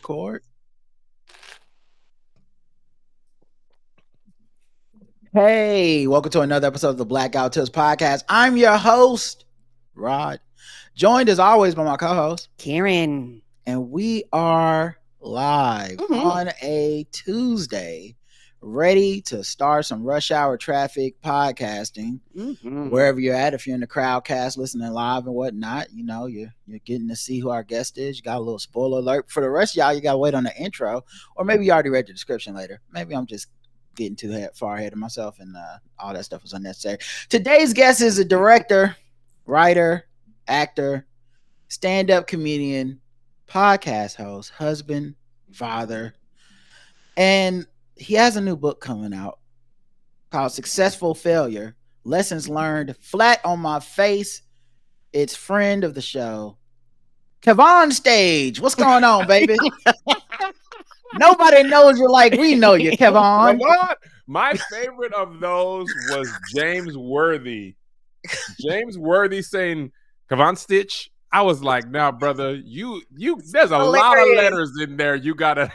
record. Hey, welcome to another episode of the Blackout Tips podcast. I'm your host, Rod, joined as always by my co-host, Karen. And we are live on a Tuesday, ready to start some rush hour traffic podcasting. Wherever you're at, if you're in the Crowdcast listening live and whatnot, you know, you're getting to see who our guest is. You got a little spoiler alert. For the rest of y'all, you got to wait on the intro, or maybe you already read the description later. Maybe I'm just getting too far ahead of myself and all that stuff was unnecessary. Today's guest is a director, writer, actor, stand-up comedian, podcast host, husband, father, and he has a new book coming out called Successful Failure, Lessons Learned Flat on My Face. It's friend of the show, Kevon Stage. What's going on, baby? Nobody knows you like we know you, Kevon. My favorite of those was James Worthy. James Worthy saying, Kevon Stitch. I was like, now, brother, you there's a lot of letters in there. You gotta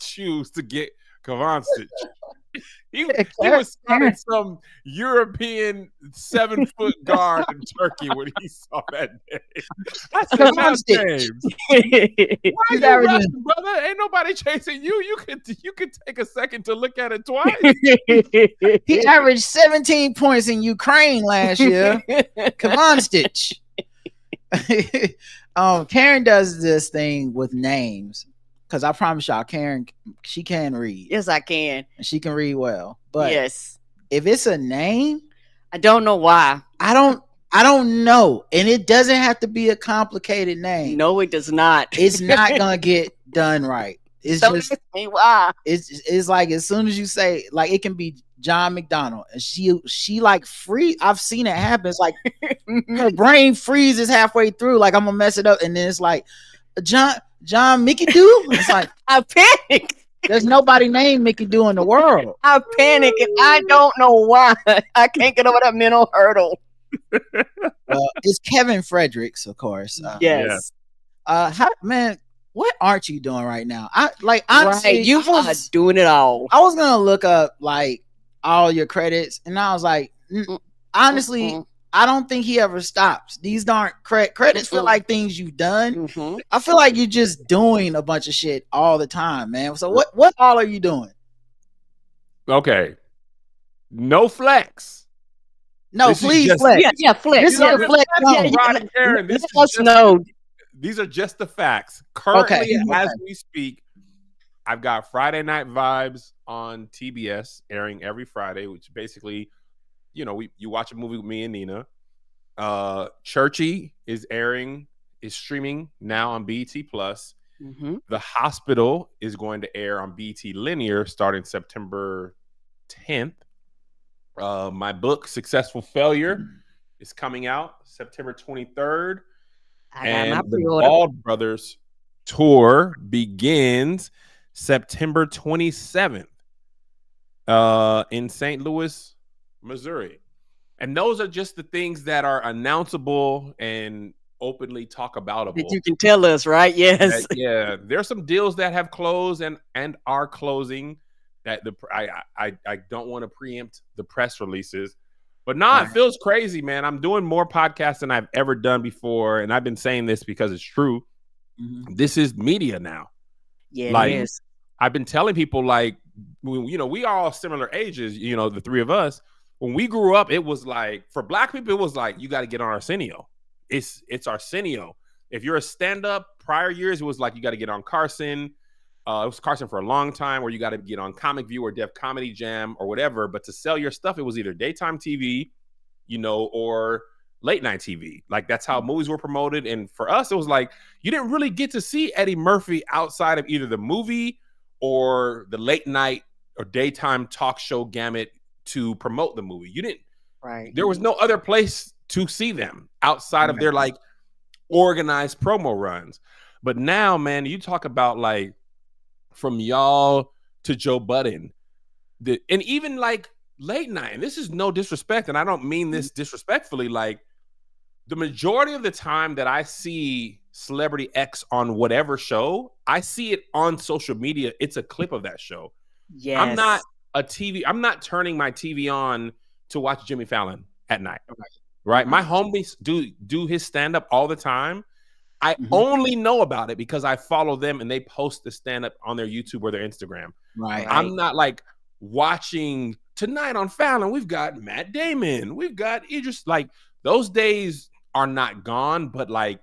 choose to get Kevon Stitch. He was starting some European 7-foot guard in Turkey when he saw that name. I said, now, James, why are you rushing, brother? Ain't nobody chasing you. You could take a second to look at it twice. He averaged 17 points in Ukraine last year. Kevon Stitch. Karen does this thing with names. Because I promise y'all, Karen, she can read. Yes, I can. And she can read well. But yes, if it's a name, I don't know why. I don't know. And it doesn't have to be a complicated name. No, it does not. It's not gonna get done right. It's don't just ask me why. It's like as soon as you say, like, it can be John McDonald, and she like free. I've seen it happen. It's like her brain freezes halfway through, like I'm gonna mess it up, and then it's like John Mickey Doo. It's like I panic. There's nobody named Mickey Doo in the world. I panic and I don't know why. I can't get over that mental hurdle. It's Kevin Fredericks, of course. Yes. Man, what aren't you doing right now? Honestly, right. You are doing it all. I was gonna look up like all your credits, and I was like, honestly. I don't think he ever stops. These aren't credits feel like things you've done. I feel like you're just doing a bunch of shit all the time, man. So what all are you doing? Okay. No flex. No, please flex. Yeah, flex. This is a flex. Karen, these are just the facts. Currently, as we speak, I've got Friday Night Vibes on TBS airing every Friday, which basically, you know, you watch a movie with me and Nina. Churchy is streaming now on BET Plus. The Hospital is going to air on BET Linear starting September 10th. My book, Successful Failure, is coming out September 23rd. And the Bald Brothers tour begins September 27th in St. Louis, Missouri. And those are just the things that are announceable and openly talk aboutable. That you can tell us, right? Yes. Yeah. There's some deals that have closed and are closing that I don't want to preempt the press releases. But it feels crazy, man. I'm doing more podcasts than I've ever done before. And I've been saying this because it's true. This is media now. Yeah, it is. I've been telling people, like, you know, we are all similar ages, you know, the three of us. When we grew up, it was like, for Black people, it was like, you got to get on Arsenio. It's Arsenio. If you're a stand-up, prior years, it was like, you got to get on Carson. It was Carson for a long time, where you got to get on Comic View or Def Comedy Jam or whatever. But to sell your stuff, it was either daytime TV, you know, or late night TV. Like, that's how movies were promoted. And for us, it was like, you didn't really get to see Eddie Murphy outside of either the movie or the late night or daytime talk show gamut to promote the movie. You didn't. Right. There was no other place to see them outside of their like organized promo runs. But now, man, you talk about like from y'all to Joe Budden, and even like late night. And this is no disrespect, and I don't mean this disrespectfully. Like, the majority of the time that I see Celebrity X on whatever show, I see it on social media. It's a clip of that show. Yes. I'm not turning my TV on to watch Jimmy Fallon at night. Right? My homies do his stand-up all the time. I only know about it because I follow them and they post the stand-up on their YouTube or their Instagram. Right. I'm not like watching tonight on Fallon. We've got Matt Damon. We've got Idris. Like, those days are not gone, but like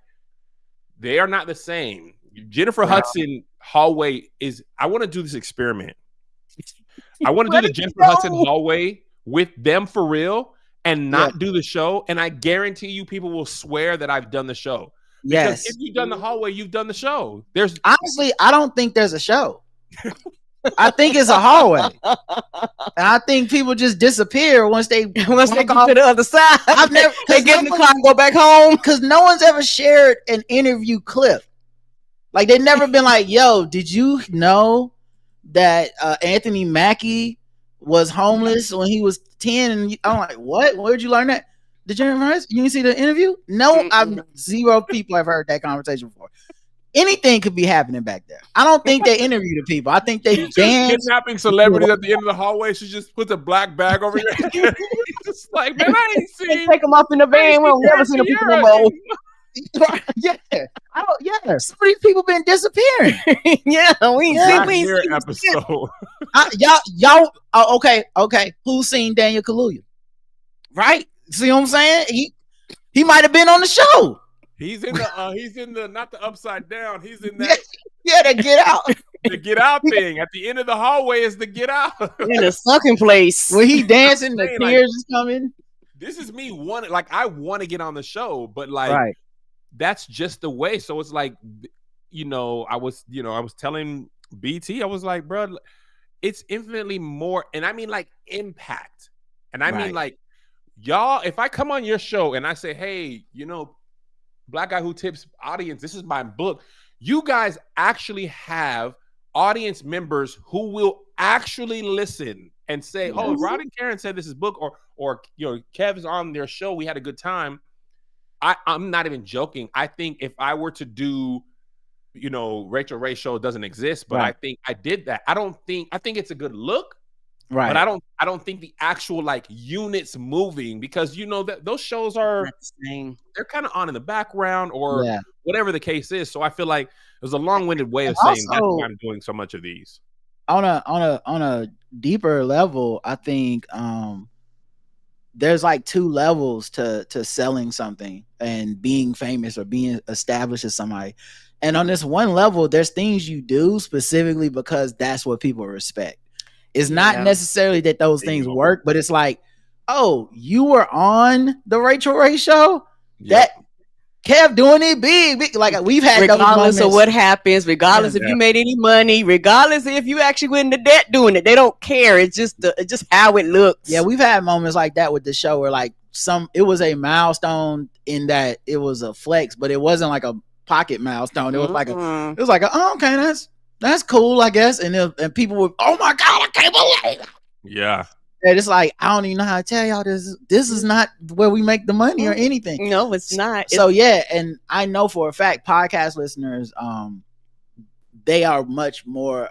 they are not the same. Jennifer Hudson hallway is. I want to do this experiment. I want to do the Jennifer Hudson hallway with them for real and not do the show. And I guarantee you, people will swear that I've done the show. Because if you've done the hallway, you've done the show. Honestly, I don't think there's a show. I think it's a hallway. And I think people just disappear once they get to the other side. They get in the car and go back home. Because no one's ever shared an interview clip. Like, they've never been like, yo, did you know that Anthony Mackie was homeless when he was 10? And I'm like, what? Where'd you learn that? Did you didn't see the interview? No, zero people have heard that conversation before. Anything could be happening back there. I don't think they interview the people. I think they dance. Kidnapping celebrities at the end of the hallway. She just puts a black bag over your head. Just like, man, I ain't seen. Take them up in the van. We'll never see the people no more. Some of these people been disappearing. We ain't seen episode. Y'all. Okay. Who's seen Daniel Kaluuya? Right? See what I'm saying? He might have been on the show. He's in the not the upside down. He's in that. The Get Out. The Get Out thing. At the end of the hallway is the Get Out. In the sucking place. When he dancing, the tears is coming. This is me I want to get on the show, but like that's just the way. So it's like, I was telling BT, I was like, bro, it's infinitely more, and I mean like impact. And I mean like, y'all, if I come on your show and I say, hey, Black Guy Who Tips audience, this is my book. You guys actually have audience members who will actually listen and say, oh, Rod and Karen said this is book, or Kev's on their show. We had a good time. I'm not even joking. I think if I were to do, Rachel Ray's show doesn't exist, but I think I did that. I think it's a good look. Right. But I don't think the actual like units moving, because that those shows are they're kind of on in the background or whatever the case is. So I feel like there's a long-winded way of saying that's why I'm doing so much of these. On a deeper level, I think there's like two levels to selling something and being famous or being established as somebody. And on this one level, there's things you do specifically because that's what people respect. It's not necessarily that those things work, but it's like, oh, you were on the Rachel Ray show? That Kev doing it big. Like, we've had regardless of what happens, regardless if you made any money, regardless if you actually went into debt doing it, they don't care. It's just how it looks. Yeah, we've had moments like that with the show where like it was a milestone in that it was a flex, but it wasn't like a pocket milestone. It was like okay, that's cool, I guess. And people would, oh my God, I can't believe it. Yeah. And it's like, I don't even know how to tell y'all this. This is not where we make the money or anything. No, it's not. So and I know for a fact, podcast listeners, they are much more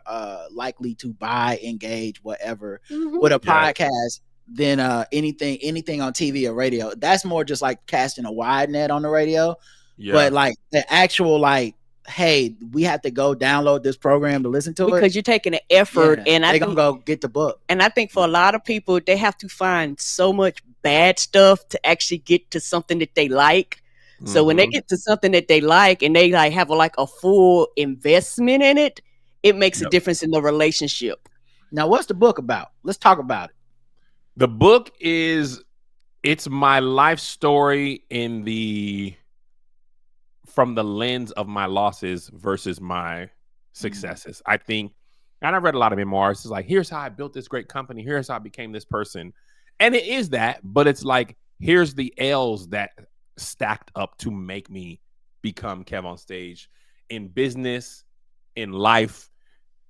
likely to buy, engage, whatever, with a podcast than anything on TV or radio. That's more just like casting a wide net on the radio. Yeah. But like the actual like, hey, we have to go download this program to listen to it. Because you're taking an effort. And they're going to go get the book. And I think for a lot of people, they have to find so much bad stuff to actually get to something that they like. So when they get to something that they like and they like have a full investment in it, it makes a difference in the relationship. Now, what's the book about? Let's talk about it. The book it's my life story from the lens of my losses versus my successes. I think, and I read a lot of memoirs. It's like, here's how I built this great company. Here's how I became this person. And it is that, but it's like, here's the L's that stacked up to make me become Kev on Stage in business, in life,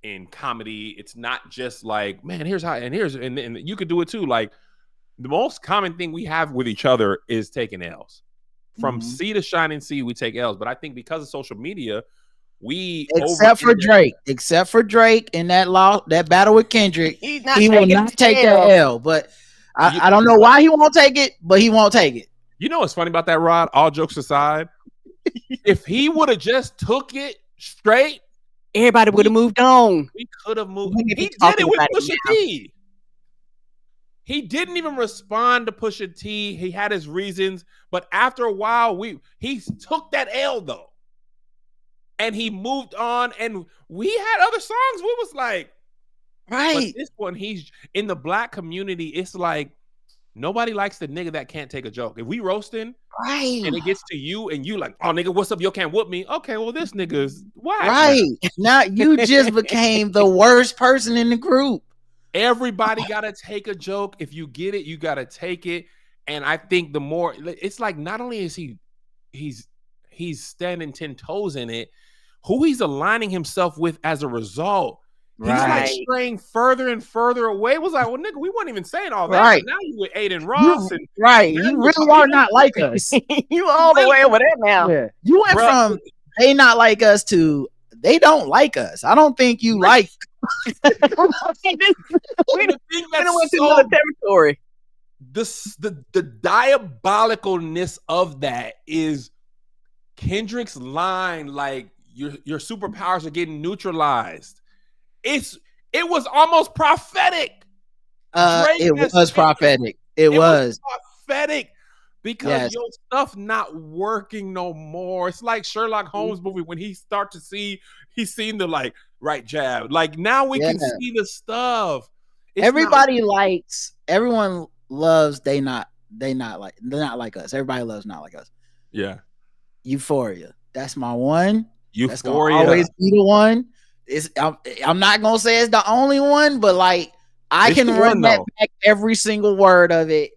in comedy. It's not just like, man, here's how, and you could do it too. Like, the most common thing we have with each other is taking L's. From sea to shining sea, we take L's. But I think because of social media, except for Drake in that battle with Kendrick, he will not take that L. But I don't know why he won't take it, but he won't take it. You know what's funny about that, Rod? All jokes aside, if he would have just took it straight, everybody would have moved on. We could have moved. He did it with Pusha T. He didn't even respond to Pusha T. He had his reasons, but after a while, he took that L though. And he moved on, and we had other songs. We was like, right. But this one, he's in the black community. It's like nobody likes the nigga that can't take a joke. If we roasting, right, and it gets to you, and you like, oh nigga, what's up? You can't whoop me. Okay, well this nigga's whack. Right now, you just became the worst person in the group. Everybody gotta take a joke. If you get it, you gotta take it. And I think the more, it's like not only is he's standing 10 toes in it, who he's aligning himself with as a result. He's like straying further and further away. It was like, well, nigga, we weren't even saying all that. Right. Now you with Aiden Ross. You really are not like us. You all the way over there now. Yeah. You went from they not like us to they don't like us. I don't think you like. We went to another territory. The diabolicalness of that is Kendrick's line, like your superpowers are getting neutralized. It was almost prophetic. It was prophetic. It was prophetic because your stuff not working no more. It's like Sherlock Holmes movie when he start to see he's seen the like right jab. Like now we can see the stuff. Everybody likes. Everyone loves. They're not like us. Everybody loves not like us. Yeah. Euphoria. That's my one. Euphoria. That's gonna always be the one. I'm not gonna say it's the only one, but like I can run that back every single word of it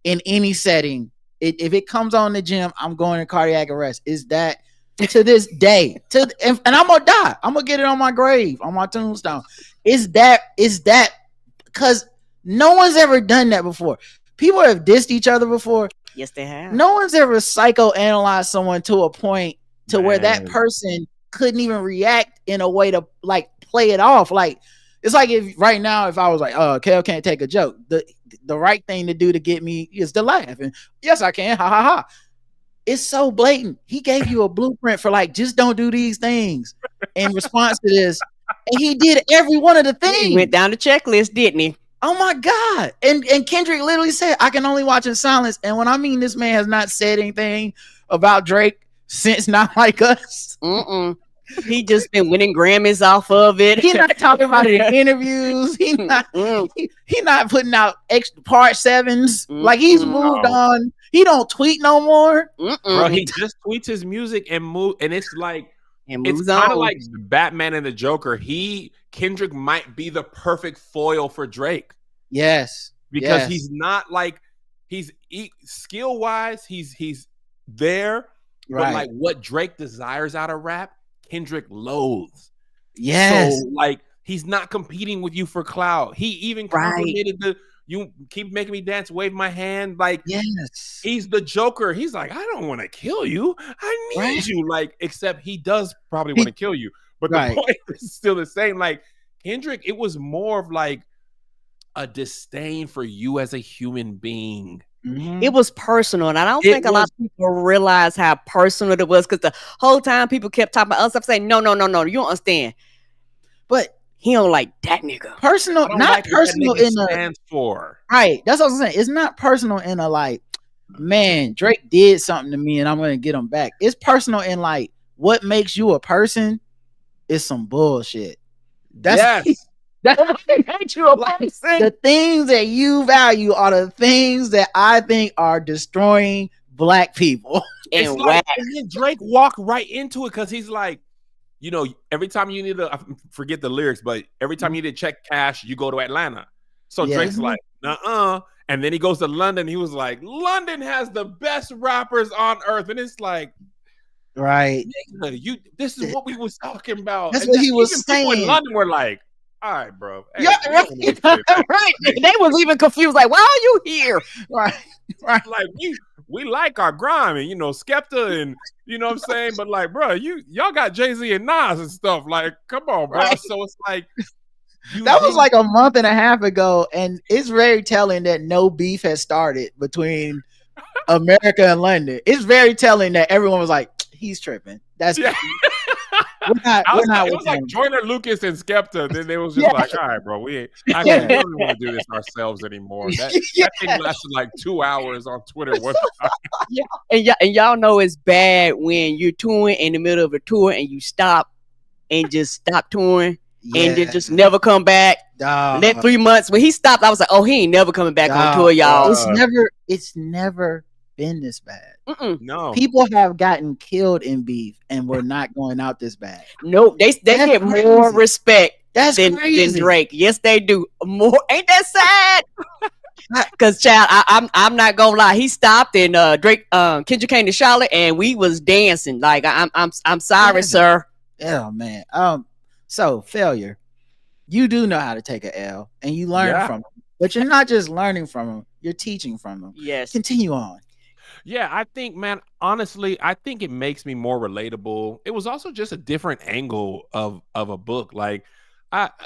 in any setting. If it comes on the gym, I'm going to cardiac arrest. Is that to this day? And I'm gonna die. I'm gonna get it on my grave, on my tombstone. Is that because no one's ever done that before. People have dissed each other before. Yes, they have. No one's ever psychoanalyzed someone to a point to where that person couldn't even react in a way to like play it off. Like it's like if right now, if I was like, oh, Kel can't take a joke, the right thing to do to get me is to laugh. And yes, I can. Ha ha ha. It's so blatant. He gave you a blueprint for like, just don't do these things in response to this. And he did every one of the things. He went down the checklist, didn't he? Oh my God. And Kendrick literally said, I can only watch in silence. And when I mean this man has not said anything about Drake since Not Like Us. He just been winning Grammys off of it. He's not talking about it in interviews. He not putting out extra part 7s. Like he's moved on. He don't tweet no more. Bro, he just tweets his music and it's like it's kind of like Batman and the Joker. Kendrick might be the perfect foil for Drake. Yes. Because he's not like skill wise, he's there. Right. But like what Drake desires out of rap, Kendrick loathes. Yes. So like he's not competing with you for clout. He even complimented you keep making me dance, wave my hand. Like he's the Joker. He's like, I don't want to kill you. I need you. Like, except he does probably want to kill you. But the point is still the same. Like Kendrick, it was more of like a disdain for you as a human being. It was personal, and I don't think a lot of people realize how personal it was because the whole time people kept talking about us. Saying, no, you don't understand. But he don't like that nigga. Personal, not like personal in a stands for. Right. That's what I'm saying. It's not personal in a like, man, Drake did something to me and I'm gonna get him back. It's personal in like what makes you a person is some bullshit. That's what makes you a person. The things that you value are the things that I think are destroying black people. And then Drake walked right into it because he's like, you know, every time you need to, I forget the lyrics, but every time you need to check cash, you go to Atlanta. So Drake's like, nuh-uh. And then he goes to London. He was like, London has the best rappers on earth. And it's like, this is what we was talking about. That's what he was saying. People in London were like, all right, bro. Hey, right. They was even confused. Like, why are you here? Right. Like we like our grime and Skepta and you know what I'm saying, but like, bro, y'all got Jay-Z and Nas and stuff. Like, come on, bro. Right. So it's like that was like a month and a half ago, and it's very telling that no beef has started between America and London. It's very telling that everyone was like, he's tripping. That's yeah. we're not it was like Joyner Lucas and Skepta. Then they was just like, all right, bro, we don't want to do this ourselves anymore. That thing lasted like 2 hours on Twitter one time. And y'all know it's bad when you're touring in the middle of a tour and you stop and just stop touring and then just never come back. Let 3 months. When he stopped, I was like, oh, he ain't never coming back on tour, y'all. It's never been this bad. No, people have gotten killed in beef and we're not going out this bad. Nope, they get more respect than Drake. Yes, they do. More. Ain't that sad? Because child, I'm not gonna lie. He stopped and Drake, Kendrick came to Charlotte and we was dancing. Like I'm sorry, sir. Oh man. So failure. You do know how to take an L and you learn from them, but you're not just learning from them. You're teaching from them. Yes. Continue on. Yeah, I think, man, honestly, I think it makes me more relatable. It was also just a different angle of a book. Like,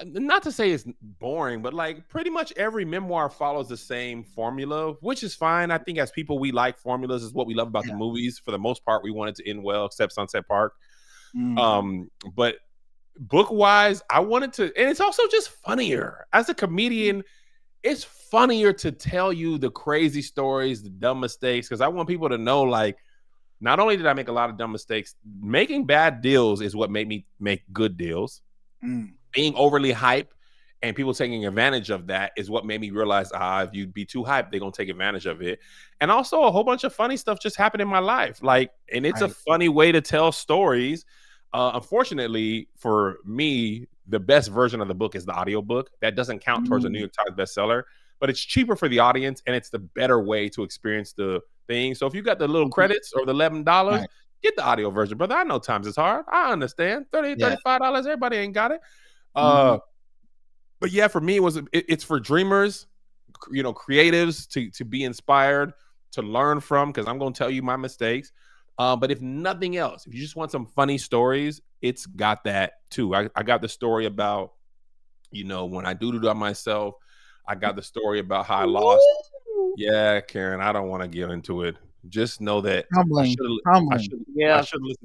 not to say it's boring, but like pretty much every memoir follows the same formula, which is fine. I think as people, we like formulas. Is what we love about the movies. For the most part, we want it to end well, except Sunset Park. But book-wise, I wanted to, and it's also just funnier. As a comedian, it's funnier to tell you the crazy stories, the dumb mistakes, because I want people to know, like, not only did I make a lot of dumb mistakes, making bad deals is what made me make good deals. Being overly hype and people taking advantage of that is what made me realize, if you be too hyped, they're going to take advantage of it. And also a whole bunch of funny stuff just happened in my life. Like, and it's a funny way to tell stories. Unfortunately for me, the best version of the book is the audiobook. That doesn't count towards a New York Times bestseller, but it's cheaper for the audience and it's the better way to experience the thing. So if you got the little credits or the $11, get the audio version, brother. I know times is hard. I understand. $30, $35. Everybody ain't got it. But yeah, for me, it's for dreamers, creatives to be inspired, to learn from, because I'm going to tell you my mistakes. But if nothing else, if you just want some funny stories, it's got that too. I got the story about, when I doodled on myself. I got the story about how I lost. Yeah, Karen, I don't want to get into it. Just know that humbling.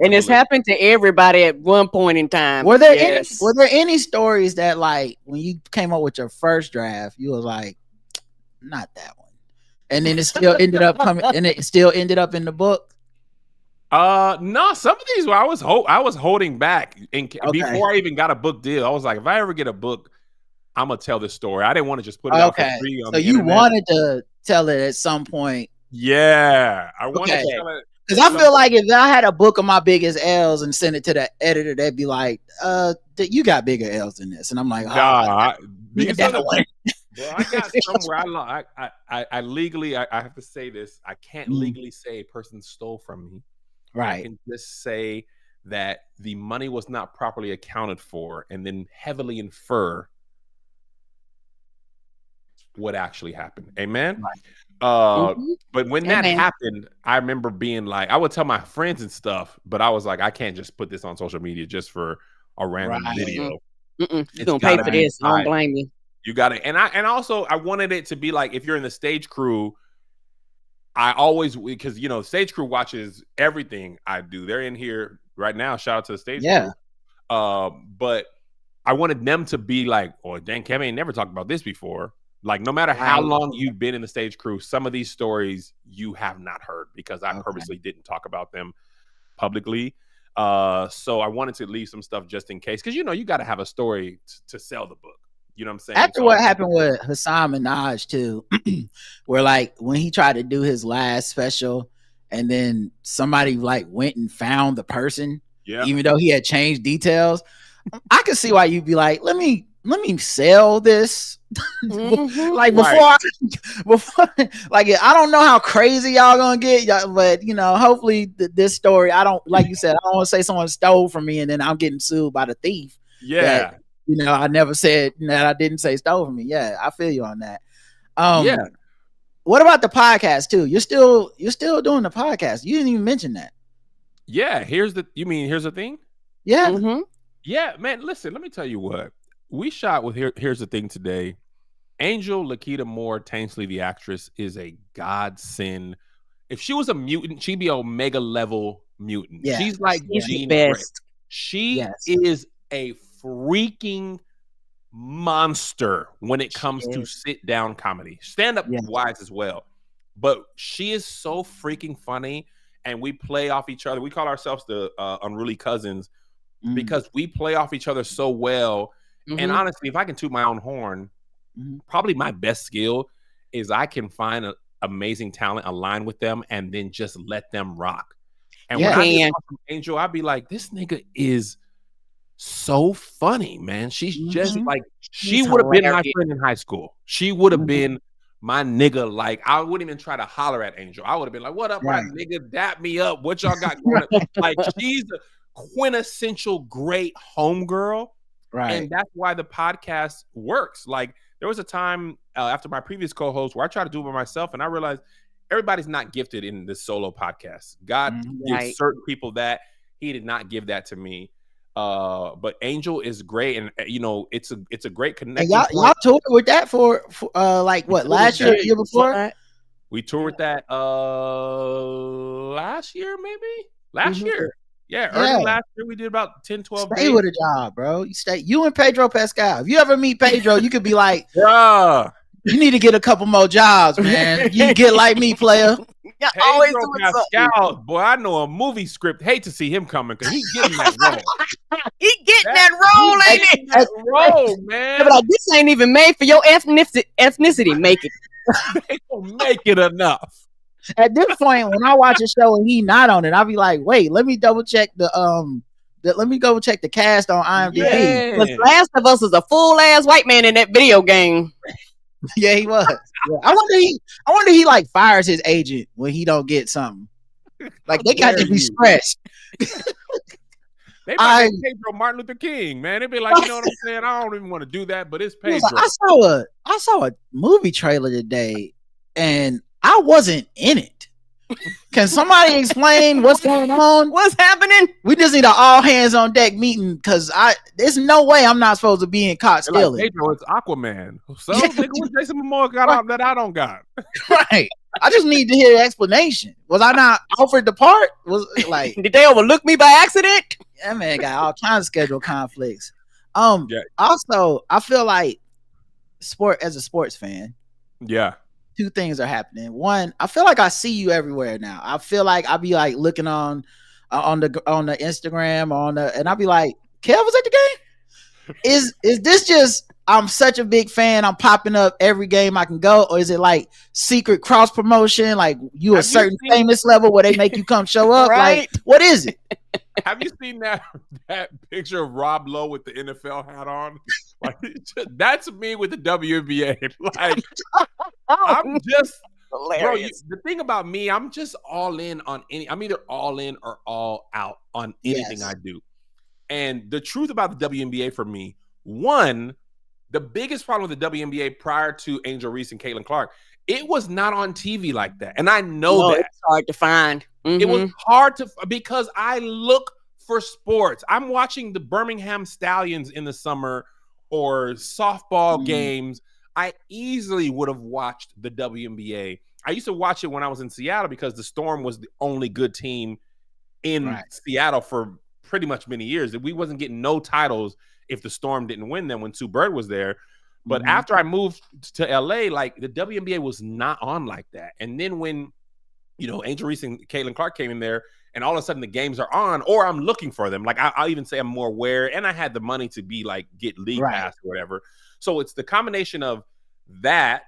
And it's happened to everybody at one point in time. Were there any stories that, like, when you came up with your first draft, you was like, not that one, and then it still ended up coming, and it still ended up in the book? No, some of these I was holding back before I even got a book deal. I was like, if I ever get a book, I'm gonna tell this story. I didn't want to just put it out for free on the internet. Wanted to tell it at some point. Yeah, I wanted to tell it. Because I feel like if I had a book of my biggest L's and sent it to the editor, they'd be like, you got bigger L's than this. And I'm like, I got somewhere I legally, I have to say this. I can't legally say a person stole from me. Right. I can just say that the money was not properly accounted for and then heavily infer what actually happened. Amen. Right. But when that happened, I remember being like, I would tell my friends and stuff, but I was like, I can't just put this on social media just for a random video. You're gonna pay for this. I don't blame you. You got it. And also I wanted it to be like, if you're in the stage crew, I always, because stage crew watches everything I do. They're in here right now. Shout out to the stage crew. But I wanted them to be like, oh, dang, Kevin ain't never talked about this before. Like, no matter how long you've been in the stage crew, some of these stories you have not heard because I purposely didn't talk about them publicly. So I wanted to leave some stuff just in case, because you got to have a story to sell the book. You know what I'm saying? After what happened with Hassan Minaj too, where like when he tried to do his last special and then somebody like went and found the person, even though he had changed details, I could see why you'd be like, let me sell this. Like before, like, I don't know how crazy y'all gonna get, but hopefully this story, I don't, like you said, I don't want to say someone stole from me and then I'm getting sued by the thief. Yeah. I never said that I didn't say stole from me. Yeah, I feel you on that. what about the podcast too? You're still doing the podcast. You didn't even mention that. Yeah, here's the thing? Yeah. Mm-hmm. Yeah, man, listen, let me tell you what. We shot with here's the thing today. Angel Lakita Moore Tainsley, the actress, is a godsend. If she was a mutant, she'd be Omega level mutant. Yeah. She's like She's the Jean Grey. best. She is a freaking monster when it comes to sit down comedy, stand up wise as well. But she is so freaking funny, and we play off each other. We call ourselves the Unruly Cousins because we play off each other so well. And honestly, if I can toot my own horn, probably my best skill is I can find an amazing talent, align with them, and then just let them rock. And when I get from Angel, I'd be like, this nigga is so funny, man. She's just like, she would have been my friend in high school. She would have been my nigga. Like, I wouldn't even try to holler at Angel. I would have been like, what up, my nigga? Dap me up. What y'all got going on? Like, she's a quintessential great homegirl. Right. And that's why the podcast works. Like, there was a time after my previous co-host where I tried to do it by myself, and I realized everybody's not gifted in this solo podcast. God gives certain people that. He did not give that to me. But Angel is great, and you know, it's a great connection. And y'all toured with that for like what, last year, year before? We toured with that last year, maybe last year. Yeah, early last year we did about 10, 12 Stay days. with a job, bro. You and Pedro Pascal. If you ever meet Pedro, you could be like, bruh, you need to get a couple more jobs, man. You get like me, player. Yeah, always doing Pascal, boy, I know a movie script. Hate to see him coming because he's getting that role. He getting that role, ain't it? That role, man. Yeah, but like, this ain't even made for your ethnicity. Make it. They don't make it enough. At this point, when I watch a show and he not on it, I'll be like, wait, let me double check let me go check the cast on IMDb. Because Last of Us is a full ass white man in that video game. Yeah, he was. Yeah. I wonder he like fires his agent when he don't get something. Like, they got to be stressed. They might be Pedro Martin Luther King, man. They'd be like, you know what I'm saying? I don't even want to do that, but it's Pedro. Like, I saw a movie trailer today, and I wasn't in it. Can somebody explain what's going on? What's happening? We just need an all hands on deck meeting because there's no way I'm not supposed to be in caught stealing. Like, Pedro, it's Aquaman. So nigga, what Jason Momoa got out that I don't got? Right. I just need to hear the explanation. Was I not offered the part? Was like, did they overlook me by accident? That man got all kinds of schedule conflicts. Also, I feel like as a sports fan. Yeah. Two things are happening. One, I feel like I see you everywhere now. I feel like I'll be like looking on the Instagram and I'll be like, Kev was at the game? Is this just I'm such a big fan, I'm popping up every game I can go, or is it like secret cross promotion, like you a certain famous level where they make you come show up? Right. Like, what is it? Have you seen that picture of Rob Lowe with the NFL hat on? Like, that's me with the WNBA. Like, I'm just hilarious. Bro, the thing about me, I'm just all in on I'm either all in or all out on anything I do. And the truth about the WNBA for me, one, the biggest problem with the WNBA prior to Angel Reese and Caitlin Clark, it was not on TV like that. And I know that. It's hard to find. It was hard because I look for sports. I'm watching the Birmingham Stallions in the summer or softball games. I easily would have watched the WNBA. I used to watch it when I was in Seattle because the Storm was the only good team in Seattle for pretty much many years. We wasn't getting no titles if the Storm didn't win them when Sue Bird was there. But after I moved to LA, like the WNBA was not on like that. And then when, you know, Angel Reese and Caitlin Clark came in there and all of a sudden the games are on, or I'm looking for them. Like I'll even say I'm more aware, and I had the money to be like, get league pass or whatever. So it's the combination of that.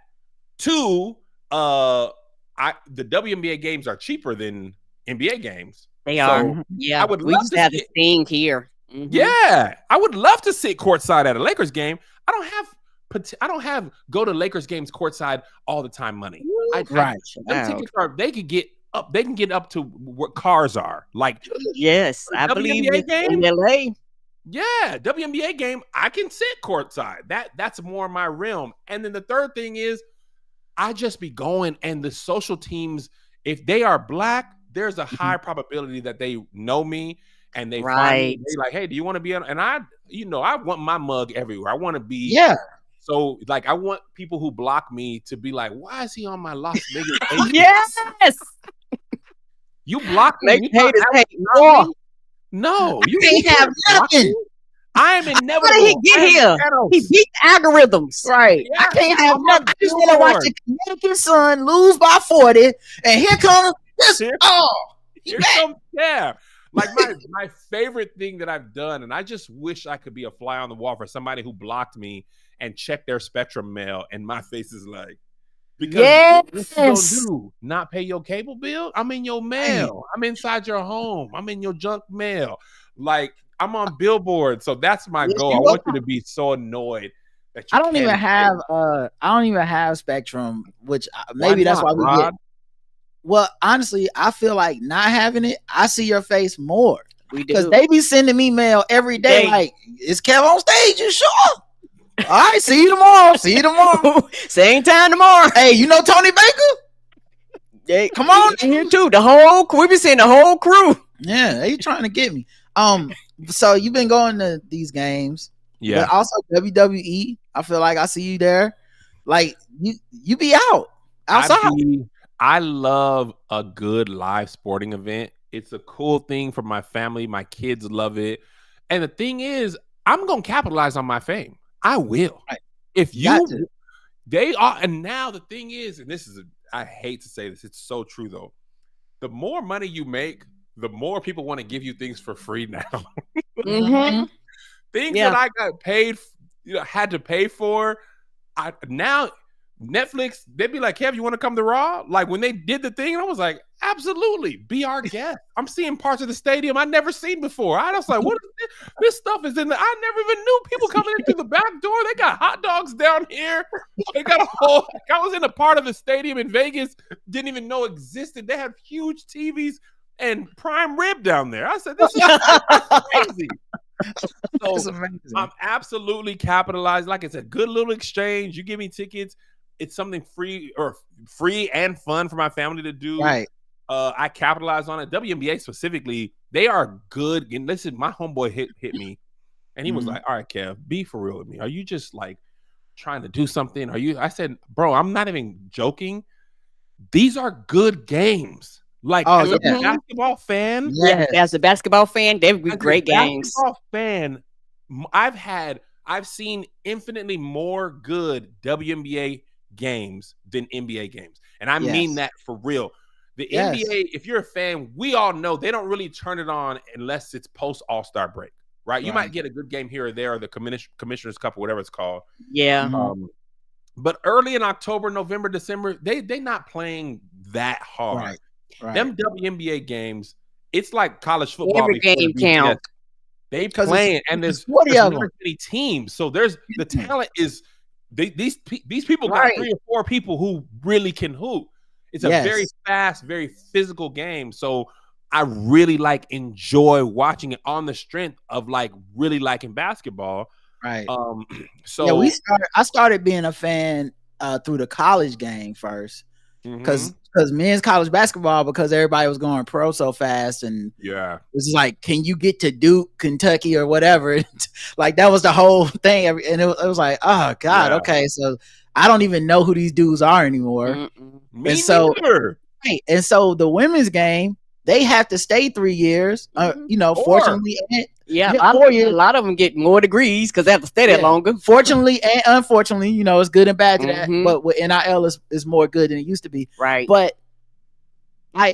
Two, the WNBA games are cheaper than NBA games. They are. Yeah. I would we love used to to have this thing here. Yeah. I would love to sit courtside at a Lakers game. I don't have go to Lakers games courtside all the time money. Tickets are, they can get up to what cars are. Like, yes, I believe it in LA. Yeah, WNBA game, I can sit courtside. That's more my realm. And then the third thing is I just be going, and the social teams, if they are black, there's a high probability that they know me and they find me. They like, hey, do you want to be on? And I want my mug everywhere. I want to be. Yeah. So like, I want people who block me to be like, why is he on my Las Vegas? Yes. You block me. Make haters hate more. No, you can't have nothing. I am inevitable. How did he get here? He beat algorithms. Right. Yeah, I can't have nothing. I just want to watch the Connecticut Sun lose by 40, and here comes this. Like my favorite thing that I've done, and I just wish I could be a fly on the wall for somebody who blocked me and check their Spectrum mail, and my face is like, because what you gonna do? Not pay your cable bill? I'm in your mail. I'm inside your home. I'm in your junk mail. Like, I'm on Billboard, so that's my goal. I want you to be so annoyed that you I don't even have Spectrum, which maybe that's why we get. Well, honestly, I feel like not having it, I see your face more. Because they be sending me mail every day. Like, is Kev on stage? You sure? All right, see you tomorrow. Same time tomorrow. Hey, you know Tony Baker? Hey, come on in here too. We be seeing the whole crew. Yeah, they trying to get me. So you've been going to these games, but also WWE. I feel like I see you there. Like you be outside. I love a good live sporting event. It's a cool thing for my family. My kids love it, and the thing is, I'm gonna capitalize on my fame. I will. Right. If they are, and now the thing is, and this is, I hate to say this, it's so true though. The more money you make, the more people want to give you things for free now. Things that I got paid, had to pay for. Now Netflix, they'd be like, Kev, you want to come to Raw? Like when they did the thing, and I was like, absolutely, be our guest. I'm seeing parts of the stadium I never seen before. I was like, what is this? This stuff is in the, I never even knew people coming in through the back door. They got hot dogs down here. They got a whole, I was in a part of the stadium in Vegas, didn't even know existed. They have huge TVs and prime rib down there. I said, this is crazy. So I'm absolutely capitalized. Like it's a good little exchange. You give me tickets. It's something free and fun for my family to do. Right. I capitalize on it. WNBA specifically, they are good. And listen, my homeboy hit me, and he was like, "All right, Kev, be for real with me. Are you just like trying to do something? Are you?" I said, "Bro, I'm not even joking. These are good games. Like as a basketball fan, as a basketball fan, they would be great games. Basketball fan, I've seen infinitely more good WNBA games than NBA games. And I mean that for real. The NBA, if you're a fan, we all know they don't really turn it on unless it's post All-Star break, right? You might get a good game here or there, or the Commissioner's Cup or whatever it's called. Yeah. But early in October, November, December, they not playing that hard. Right. Them WNBA games, it's like college football. Every game counts. They playing, and there's 40 teams. So there's the talent is these people got 3 or 4 people who really can hoop. It's a very fast, very physical game. So I really enjoy watching it on the strength of really liking basketball. Right. So I started being a fan through the college game first. Because men's college basketball, because everybody was going pro so fast, and it's like, can you get to Duke, Kentucky, or whatever? Like that was the whole thing, and it was like, oh god, okay, so I don't even know who these dudes are anymore. Me neither. And so the women's game, they have to stay 3 years. Fortunately, 4 years. A lot of them get more degrees because they have to stay there longer. Fortunately and unfortunately, it's good and bad to that. But with NIL is more good than it used to be. Right. But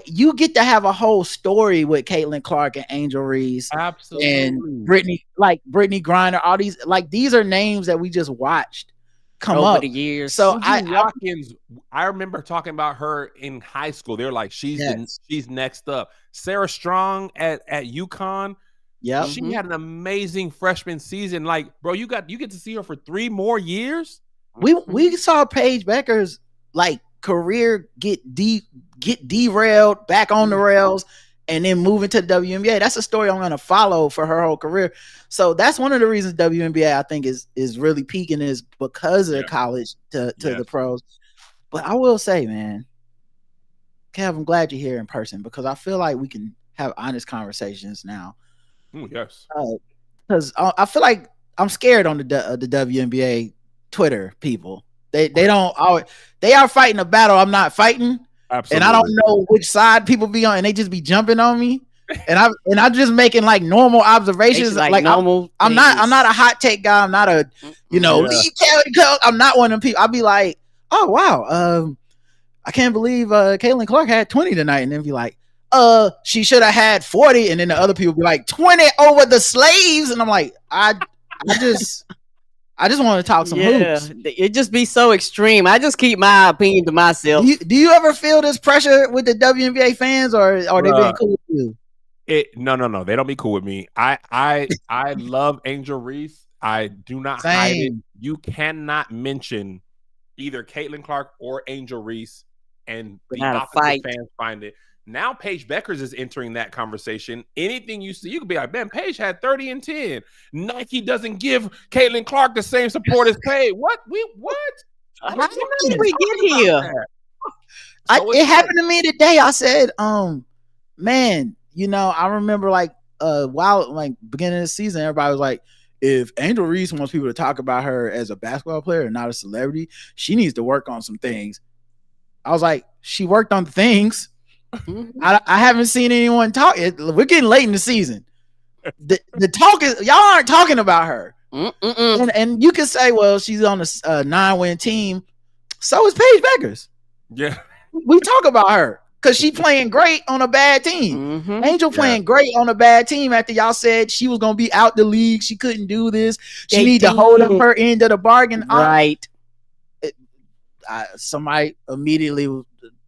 you get to have a whole story with Caitlin Clark and Angel Reese, absolutely, and Brittany Griner. All these are names that we just watched come over up the years. So Watkins, I remember talking about her in high school. They're like, she's next up. Sarah Strong at UConn. Yeah, she had an amazing freshman season. Like, bro, you get to see her for 3 more years. We saw Paige Becker's career get derailed back on the rails, and then move into the WNBA. That's a story I'm going to follow for her whole career. So that's one of the reasons WNBA I think is really peaking, is because of college to the pros. But I will say, man, Kev, I'm glad you're here in person because I feel like we can have honest conversations now. Yes. Because I feel like I'm scared on the WNBA Twitter people. They don't always, they are fighting a battle I'm not fighting. Absolutely. And I don't know which side people be on, and they just be jumping on me. And I'm just making like normal observations. Like normal I'm not a hot take guy. I'm not a leave Kelly Cook. I'm not one of them people. I'll be like, oh wow, I can't believe Caitlin Clark had 20 tonight, and then be like, she should have had 40, and then the other people be like 20 over the slaves, and I'm like, I just want to talk some hoops. It just be so extreme. I just keep my opinion to myself. Do you ever feel this pressure with the WNBA fans, or are they being cool with you? No. They don't be cool with me. I love Angel Reese. I do not hide it. You cannot mention either Caitlin Clark or Angel Reese, and the opposite fans find it. Now Paige Beckers is entering that conversation. Anything you see, you could be like, man, Paige had 30 and 10. Nike doesn't give Caitlin Clark the same support as Paige. What? How did we get here? It happened to me today. I said, man, I remember like while like beginning of the season, everybody was like, if Angel Reese wants people to talk about her as a basketball player and not a celebrity, she needs to work on some things. I was like, she worked on things. I haven't seen anyone talk. We're getting late in the season. The talk is, y'all aren't talking about her. And you can say, well, she's on a 9-win team. So is Paige Beckers. Yeah. We talk about her because she playing great on a bad team. Angel playing great on a bad team after y'all said she was going to be out the league. She couldn't do this. She need to hold up her end of the bargain. Right. Somebody immediately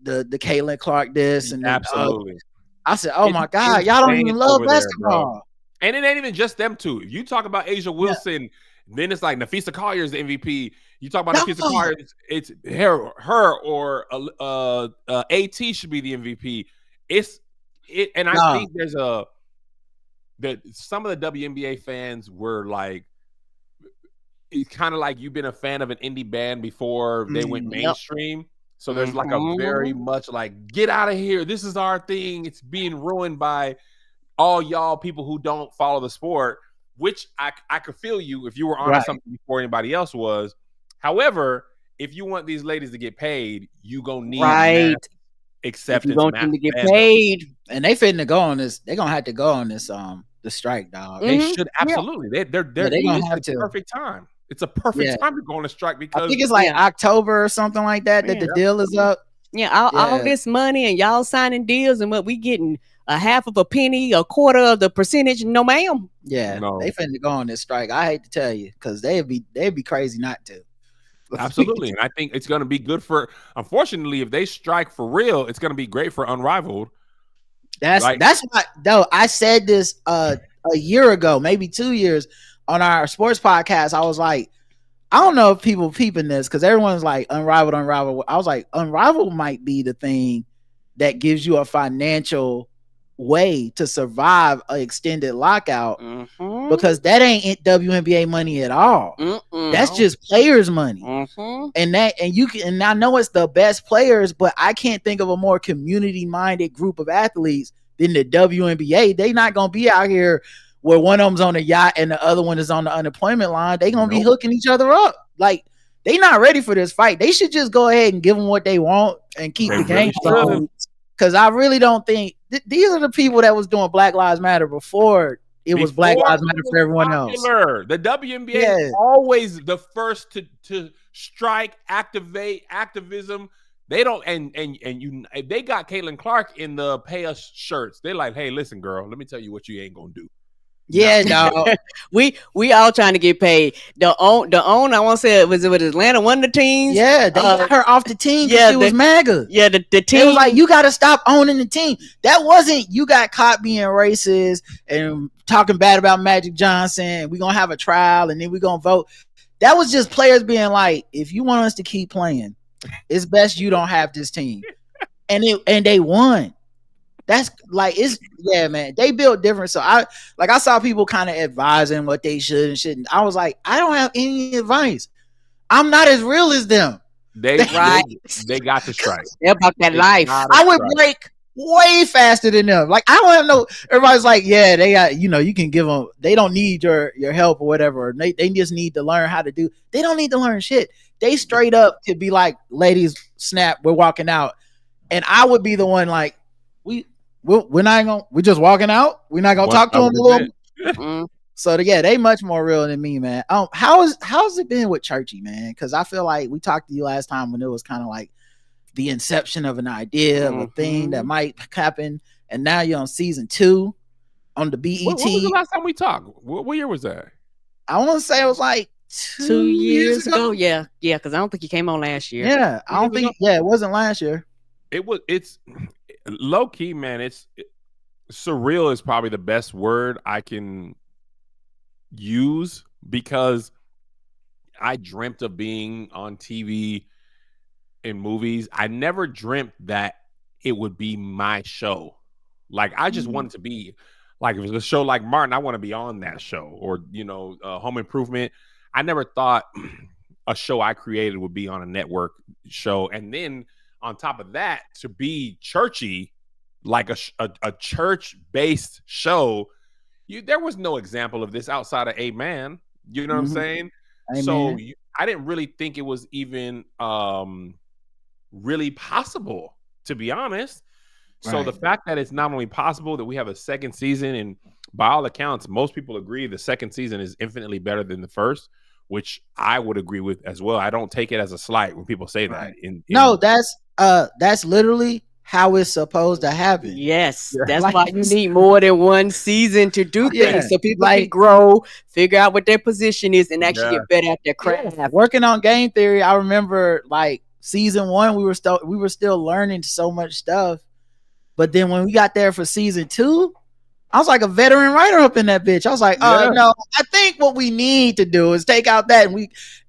the Caitlin Clark this and absolutely. I said, oh my God, y'all don't even love basketball. And it ain't even just them two. If you talk about Asia Wilson, then it's like Nafisa Collier's the MVP. You talk about Nafisa Collier, it's her or AT should be the MVP. And I think there's some of the WNBA fans were like, it's kind of like you've been a fan of an indie band before they went mainstream. So there's like a very much like, get out of here. This is our thing. It's being ruined by all y'all people who don't follow the sport, which I could feel you if you were on something before anybody else was. However, if you want these ladies to get paid, you gonna need acceptance. You want them to get paid, and they fitting to go on this. They're gonna have to go on this the strike, dog. They should absolutely. They're gonna have to. Perfect time. It's a perfect time to go on a strike because I think it's like October or something like that that the deal is up. All this money and y'all signing deals and what we getting a half of a penny, a quarter of the percentage. No, ma'am. Yeah, they finna go on this strike. I hate to tell you because they'd be crazy not to. Absolutely, and I think it's gonna be good for. Unfortunately, if they strike for real, it's gonna be great for Unrivaled. That's what though. I said this a year ago, maybe 2 years. On our sports podcast, I was like, I don't know if people peeping this because everyone's like Unrivaled. I was like, Unrivaled might be the thing that gives you a financial way to survive an extended lockout because that ain't WNBA money at all. That's just players' money, and I know it's the best players, but I can't think of a more community-minded group of athletes than the WNBA. They not gonna be out here where one of them's on a yacht and the other one is on the unemployment line. They gonna be hooking each other up. Like they not ready for this fight. They should just go ahead and give them what they want and keep the game going. Because I really don't think these are the people that was doing Black Lives Matter before it was Black Lives Matter for everyone else. The WNBA is always the first to strike, activate, activism. They don't if they got Caitlin Clark in the pay us shirts. They're like, hey, listen, girl, let me tell you what you ain't gonna do. Yeah, no. we all trying to get paid. The own I want to say it was Atlanta one of the teams. Yeah, they got her off the team because she was MAGA. Yeah, the team it was like you got to stop owning the team. That wasn't you got caught being racist and talking bad about Magic Johnson. We're gonna have a trial and then we're gonna vote. That was just players being like, if you want us to keep playing, it's best you don't have this team. And they won. That's like man. They built different. So I saw people kind of advising what they should and shouldn't. I was like, I don't have any advice. I'm not as real as them. They got to strike. They're about that life. I would break way faster than them. Like, I don't have no. Everybody's like, yeah, they got, you can give them. They don't need your help or whatever. Or they just need to learn how to do. They don't need to learn shit. They straight up could be like, ladies, snap, we're walking out, and I would be the one like, we're not gonna. We're just walking out. We're not gonna talk to them a little. So they much more real than me, man. How's it been with Churchy, man? Because I feel like we talked to you last time when it was kind of like the inception of an idea of a thing that might happen, and now you're on season 2 on the BET. What was the last time we talked? What year was that? I want to say it was like 2 years ago. Yeah, because I don't think he came on last year. Yeah, I don't think. Yeah, it wasn't last year. It's low key, man. It's surreal is probably the best word I can use, because I dreamt of being on TV in movies. I never dreamt that it would be my show. Like, I just wanted to be like, if it was a show like Martin, I want to be on that show, or Home Improvement. I never thought a show I created would be on a network show, and then on top of that, to be churchy, like a church-based show. There was no example of this outside of Amen. You know what I'm saying? Amen. So I didn't really think it was even really possible, to be honest. Right. So the fact that it's not only possible that we have a second season, and by all accounts, most people agree the second season is infinitely better than the first, which I would agree with as well. I don't take it as a slight when people say that. No, that's literally how it's supposed to happen. Yes, that's why you need more than one season to do things, so people can grow, figure out what their position is, and actually get better at their craft. Working on game theory, I remember like season 1, we were still learning so much stuff, but then when we got there for season 2, I was like a veteran writer up in that bitch. I was like, no, I think what we need to do is take out that,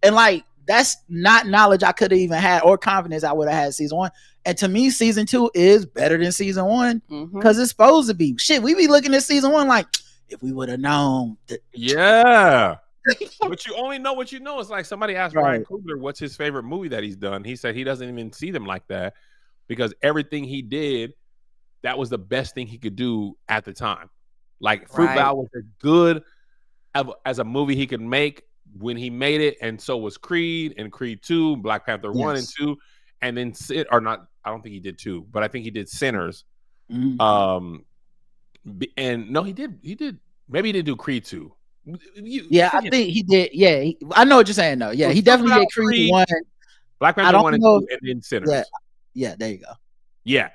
and like, that's not knowledge I could have even had, or confidence I would have had season 1. And to me, season 2 is better than season 1 because it's supposed to be. Shit, we be looking at season 1 like, if we would have known. Yeah. But you only know what you know. It's like somebody asked Ryan Coogler what's his favorite movie that he's done. He said he doesn't even see them like that, because everything he did, that was the best thing he could do at the time. Like, Fruit Bowl was as good as a movie he could make when he made it, and so was Creed and Creed 2, Black Panther 1 and 2, and then I don't think he did 2, but I think he did Sinners. And no, he did. Maybe he didn't do Creed 2. I think he did. Yeah, I know what you're saying though. Yeah, he definitely did Creed 1, Black Panther 1 and 2, and then Sinners. Yeah, there you go. Yeah.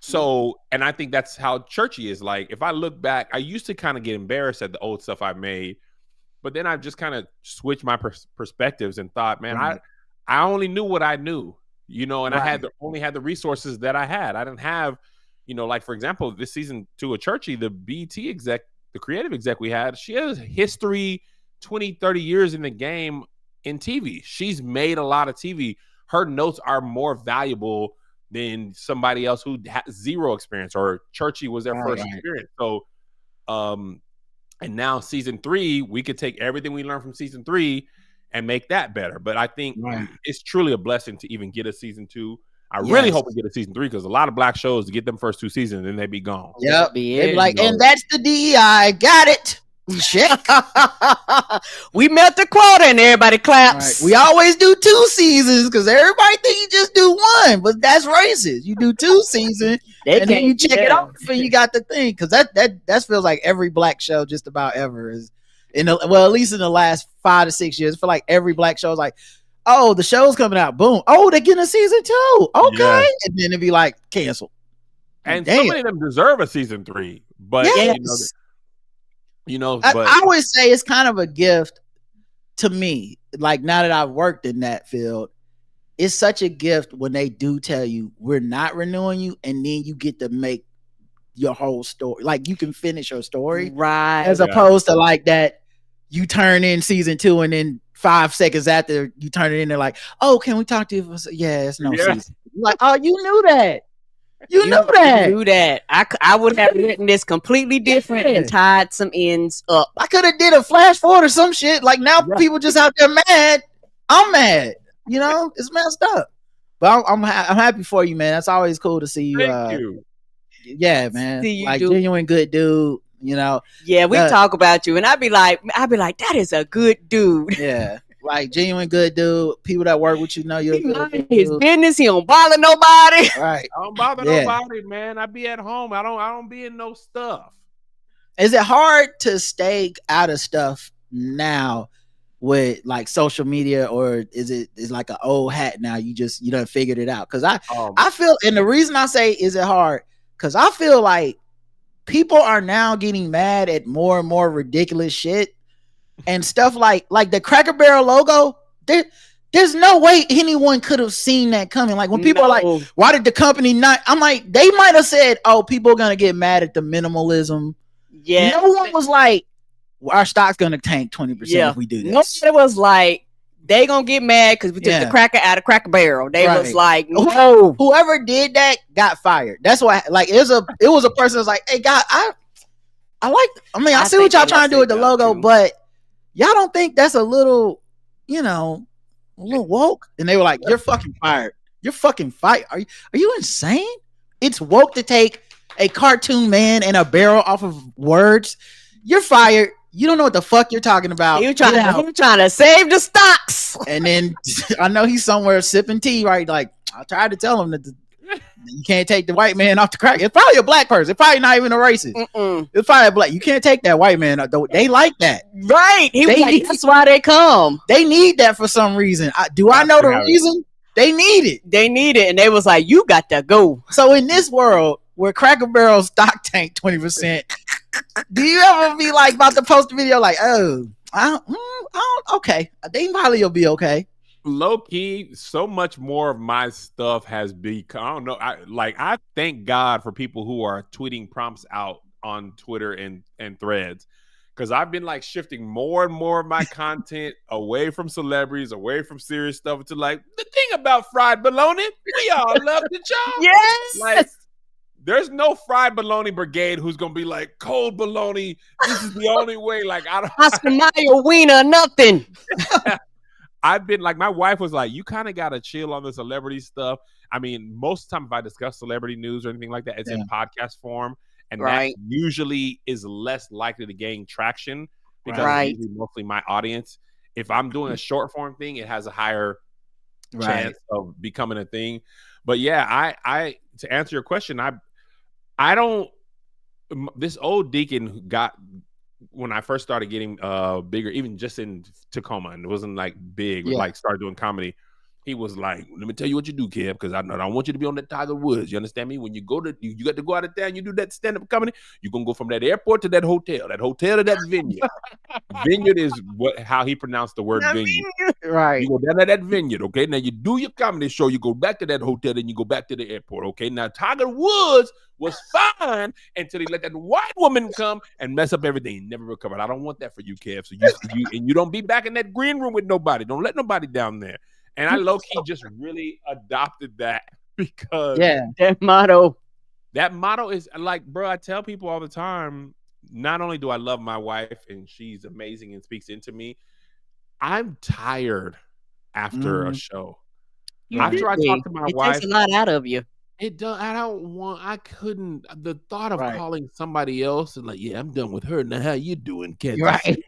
So, and I think that's how churchy is. Like, if I look back, I used to kind of get embarrassed at the old stuff I made, but then I just kind of switched my perspectives and thought, man, I only knew what I knew, and I only had the resources that I had. I didn't have, like, for example, this season 2 of Churchy, the BT exec, the creative exec we had, she has history, 20, 30 years in the game in TV. She's made a lot of TV. Her notes are more valuable than somebody else who has zero experience, or Churchy was their first experience. So, and now season 3, we could take everything we learned from season 3 and make that better. But I think it's truly a blessing to even get a season 2. I really hope we get a season 3, because a lot of black shows to get them first 2 seasons, and then they be gone. Yep. They be like, and that's the DEI. Got it. Check. We met the quota, and everybody claps. We always do 2 seasons because everybody think you just do 1, but that's racist. You do 2 seasons, and then you check it off, and you got the thing. Because that feels like every black show just about ever is at least in the last 5 to 6 years. I feel like every black show is like, oh, the show's coming out, boom, oh, they're getting a season 2, okay, and then it'd be like canceled. And so many of them deserve a season 3, but I would say it's kind of a gift to me. Like, now that I've worked in that field, it's such a gift when they do tell you we're not renewing you, and then you get to make your whole story. Like, you can finish your story, right? As opposed to like that, you turn in season 2, and then 5 seconds after you turn it in, they're like, "Oh, can we talk to you?" Yeah, it's no season. Like, oh, you knew that. You knew that. I would have written this completely different and tied some ends up. I could have did a flash forward or some shit. Like, now people just out there mad. I'm mad. You know, it's messed up. But I'm happy for you, man. That's always cool to see you. Thank you. Yeah, man. See you like do. genuine good dude. You know. Yeah, we talk about you, and I'd be like, that is a good dude. Yeah, like genuine good dude. People that work with you know you're he mind his business. He don't bother nobody. Right. I don't bother nobody, man. I be at home. I don't be in no stuff. Is it hard to stay out of stuff now with like social media, or is like an old hat now? You done figured it out? Because I feel, and the reason I say is it hard, because I feel like people are now getting mad at more and more ridiculous shit and stuff like the Cracker Barrel logo. There's no way anyone could have seen that coming. Like when people are like, why did the company not? I'm like, they might have said, oh, people are going to get mad at the minimalism. Yeah. No one was like, our stock's going to tank 20% if we do this. Nobody was like, they going to get mad because we took the cracker out of Cracker Barrel. They was like, no. Whoever did that got fired. That's why, like, it was a person that was like, hey, God, I see what y'all trying to do with the logo, but y'all don't think that's a little, a little woke? And they were like, you're fucking fired. You're fucking fired. Are you insane? It's woke to take a cartoon man and a barrel off of words. You're fired. You don't know what the fuck you're talking about. You're trying to save the stocks. And then I know he's somewhere sipping tea, right? Like, I tried to tell him that you can't take the white man off the crack. It's probably a black person. It's probably not even a racist. It's probably a black. You can't take that white man. They like that. Right. That's why they come. They need that for some reason. I know the reason? They need it. They need it. And they was like, you got to go. So in this world where Cracker Barrel stock tank 20%, do you ever be like about to post a video like, oh, okay, they probably will be okay. Low key, so much more of my stuff has become, I don't know. I thank God for people who are tweeting prompts out on Twitter and Threads, because I've been like shifting more and more of my content away from celebrities, away from serious stuff, to like the thing about fried bologna. We all love the job. Yes. Like, there's no fried bologna brigade who's gonna be like, cold bologna, this is the only way. Like, I don't Oscar Mayer wiener, nothing. I've been like, my wife was like, you kind of gotta chill on the celebrity stuff. I mean, most of the time if I discuss celebrity news or anything like that, it's in podcast form, and that usually is less likely to gain traction because it's usually mostly my audience. If I'm doing a short form thing, it has a higher chance of becoming a thing. But yeah, I to answer your question, I don't. This old deacon got, when I first started getting bigger, even just in Tacoma, and it wasn't like big, like started doing comedy. He was like, let me tell you what you do, Kev, because I don't want you to be on that Tiger Woods. You understand me? When you go to, you got to go out of town, you do that stand-up comedy, you're going to go from that airport to that hotel to that vineyard. Vineyard is how he pronounced the word vineyard. Right. You go down to that vineyard, okay? Now you do your comedy show, you go back to that hotel, then you go back to the airport, okay? Now Tiger Woods was fine until he let that white woman come and mess up everything. He never recovered. I don't want that for you, Kev. So you don't be back in that green room with nobody. Don't let nobody down there. And I low-key just really adopted that because that motto is like, bro, I tell people all the time, not only do I love my wife and she's amazing and speaks into me, I'm tired after a show. After I talk to my wife, it takes a lot out of you. It does. I couldn't. The thought of calling somebody else and like, yeah, I'm done with her. Now, how you doing, Ken? Right.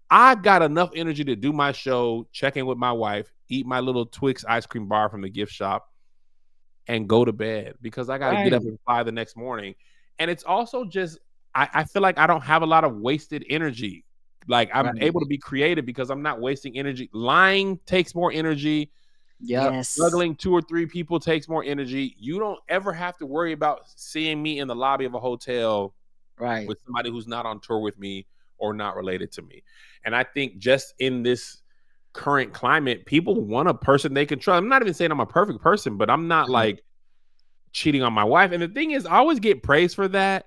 I got enough energy to do my show, check in with my wife, eat my little Twix ice cream bar from the gift shop, and go to bed because I got to get up and fly the next morning. And it's also just, I feel like I don't have a lot of wasted energy. Like, I'm able to be creative because I'm not wasting energy. Lying takes more energy. Yes. Struggling 2 or 3 people takes more energy. You don't ever have to worry about seeing me in the lobby of a hotel with somebody who's not on tour with me or not related to me. And I think just in this current climate, people want a person they can trust. I'm not even saying I'm a perfect person, but I'm not like cheating on my wife. And the thing is, I always get praise for that.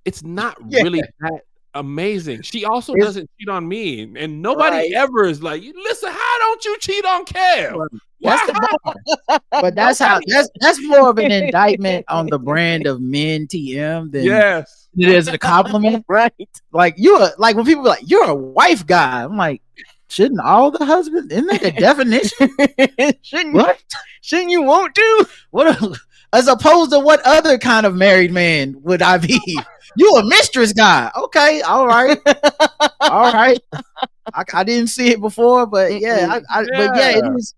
It's not really that amazing. She also doesn't cheat on me. And nobody ever is like, listen, how don't you cheat on Kev? But that's more of an indictment on the brand of men TM than it is a compliment, right? Like when people are like, you're a wife guy. I'm like, Shouldn't all the husbands? Isn't that the definition? Shouldn't you want to? What? As opposed to what other kind of married man would I be? You a mistress guy? Okay, all right. I didn't see it before, but but yeah, it is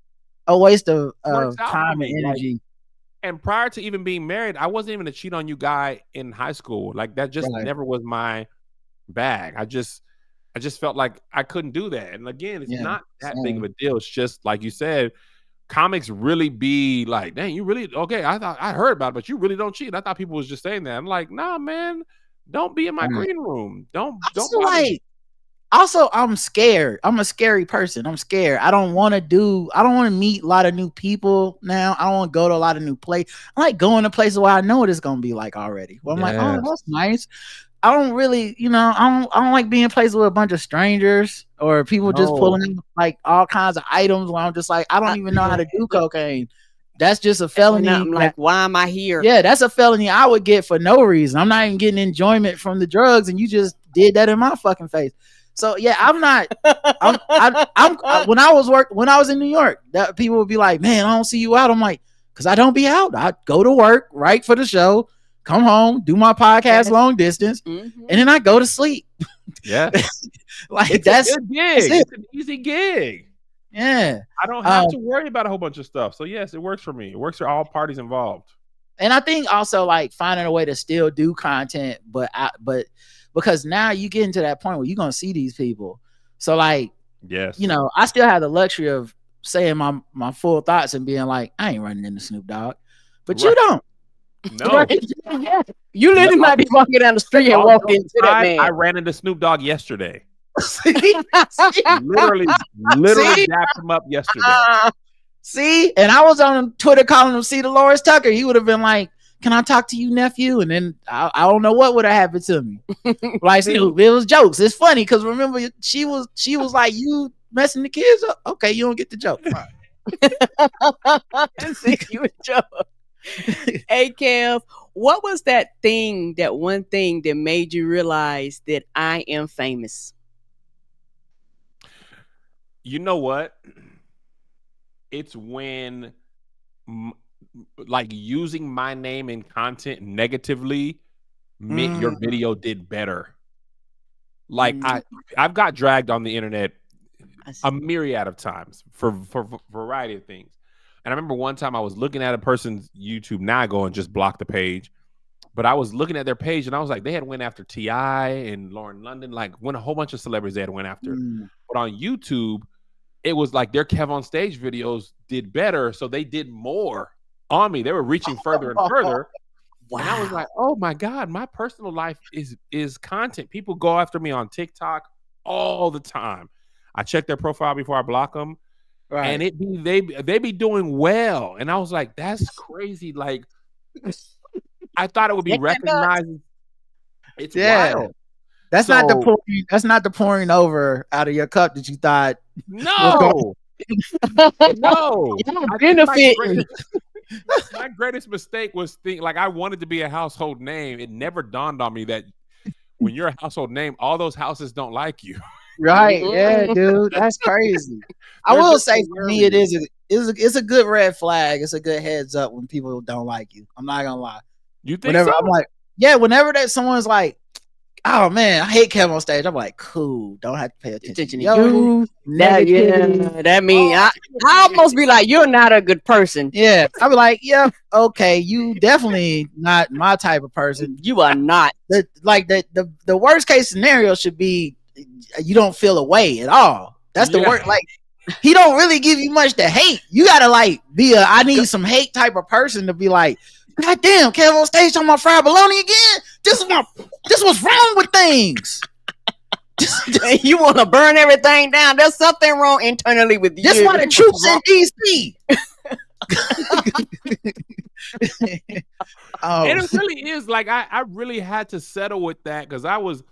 a waste of time and energy. And prior to even being married, I wasn't even a cheat on you guy in high school. Like that just never was my bag. I just felt like I couldn't do that. And again, it's not that big of a deal. It's just like you said, comics really be like, dang, you really okay? I heard about it, but you really don't cheat. I thought people was just saying that. I'm like, nah, man, don't be in my green room. Don't like. Also, I'm scared. I'm a scary person. I'm scared. I don't want to meet a lot of new people now. I don't want to go to a lot of new places. I like going to places where I know what it's going to be like already. Well, I'm like, oh, that's nice. I don't really, I don't like being in places with a bunch of strangers or people just pulling in like all kinds of items where I'm just like, I don't even know how to do cocaine. That's just a felony. I'm like, why am I here? Yeah, that's a felony I would get for no reason. I'm not even getting enjoyment from the drugs, and you just did that in my fucking face. So yeah, I'm not. When I was in New York, that people would be like, "Man, I don't see you out." I'm like, "Cause I don't be out. I go to work, write for the show, come home, do my podcast long distance, and then I go to sleep." Yeah, like that's a good gig. It's an easy gig. Yeah, I don't have to worry about a whole bunch of stuff. So yes, it works for me. It works for all parties involved. And I think also like finding a way to still do content, but because now you get into that point where you're going to see these people. So like, yes, I still have the luxury of saying my full thoughts and being like, I ain't running into Snoop Dogg, but you don't. No. You literally might be walking down the street and walk into that man. I ran into Snoop Dogg yesterday. literally dapped him up yesterday. See? And I was on Twitter calling him C. Dolores Tucker. He would have been like, can I talk to you, nephew? And then I don't know what would have happened to me. Like, it was jokes. It's funny because remember she was like, you messing the kids up. Okay, you don't get the joke. Right. You a joke. Hey, Kev, what was that one thing that made you realize that I am famous? You know what? It's when like using my name in content negatively meant your video did better. Like I've got dragged on the internet a myriad of times for a variety of things. And I remember one time I was looking at a person's YouTube. Now I go and just block the page. But I was looking at their page and I was like, they had went after T.I. and Lauren London, like a whole bunch of celebrities they had went after. But on YouTube, it was like their Kev on Stage videos did better. So they did more on me. They were reaching further and further. Wow. And I was like, oh my God, my personal life is content. People go after me on TikTok all the time. I check their profile before I block them. Right. And they be doing well. And I was like, that's crazy. Like, I thought it would be recognized. It's wild. That's not the pouring over out of your cup that you thought. No. No. My greatest mistake was I wanted to be a household name. It never dawned on me that when you're a household name, all those houses don't like you. Right. Yeah, dude. That's crazy. I will say for me, it's a good red flag. It's a good heads up when people don't like you. I'm not gonna lie. You think so? I'm like, yeah, whenever that someone's like, oh man, I hate Kev on Stage, I'm like, cool, don't have to pay attention to you. That means I almost be like, you're not a good person. Yeah. I'll be like, yeah, okay, you definitely not my type of person. You are not. The worst case scenario should be you don't feel away at all. That's the worst. Like, he don't really give you much to hate. You gotta like be I need some hate type of person to be like, God damn, Kev on Stage talking about fried bologna again. This was wrong with things. You want to burn everything down. There's something wrong internally with you. This why the troops in DC. And it really is like I really had to settle with that because I'm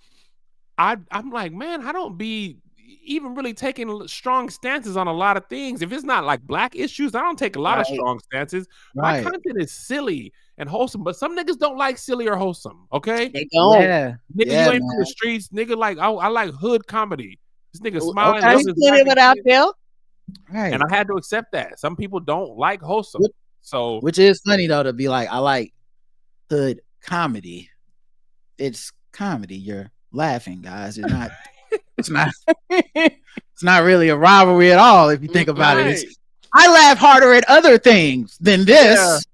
like, man, I don't be even really taking strong stances on a lot of things. If it's not like black issues, I don't take a lot of strong stances. My content is silly and wholesome, but some niggas don't like silly or wholesome. Okay, they don't. Nigga, you ain't from the streets. Nigga, like I like hood comedy. This nigga smiling. Okay, he's putting it out there. Right. And I had to accept that. Some people don't like wholesome. So, which is funny though to be like, I like hood comedy. It's comedy. You're laughing, guys. It's not. It's not. It's not really a rivalry at all if you think about it. I laugh harder at other things than this.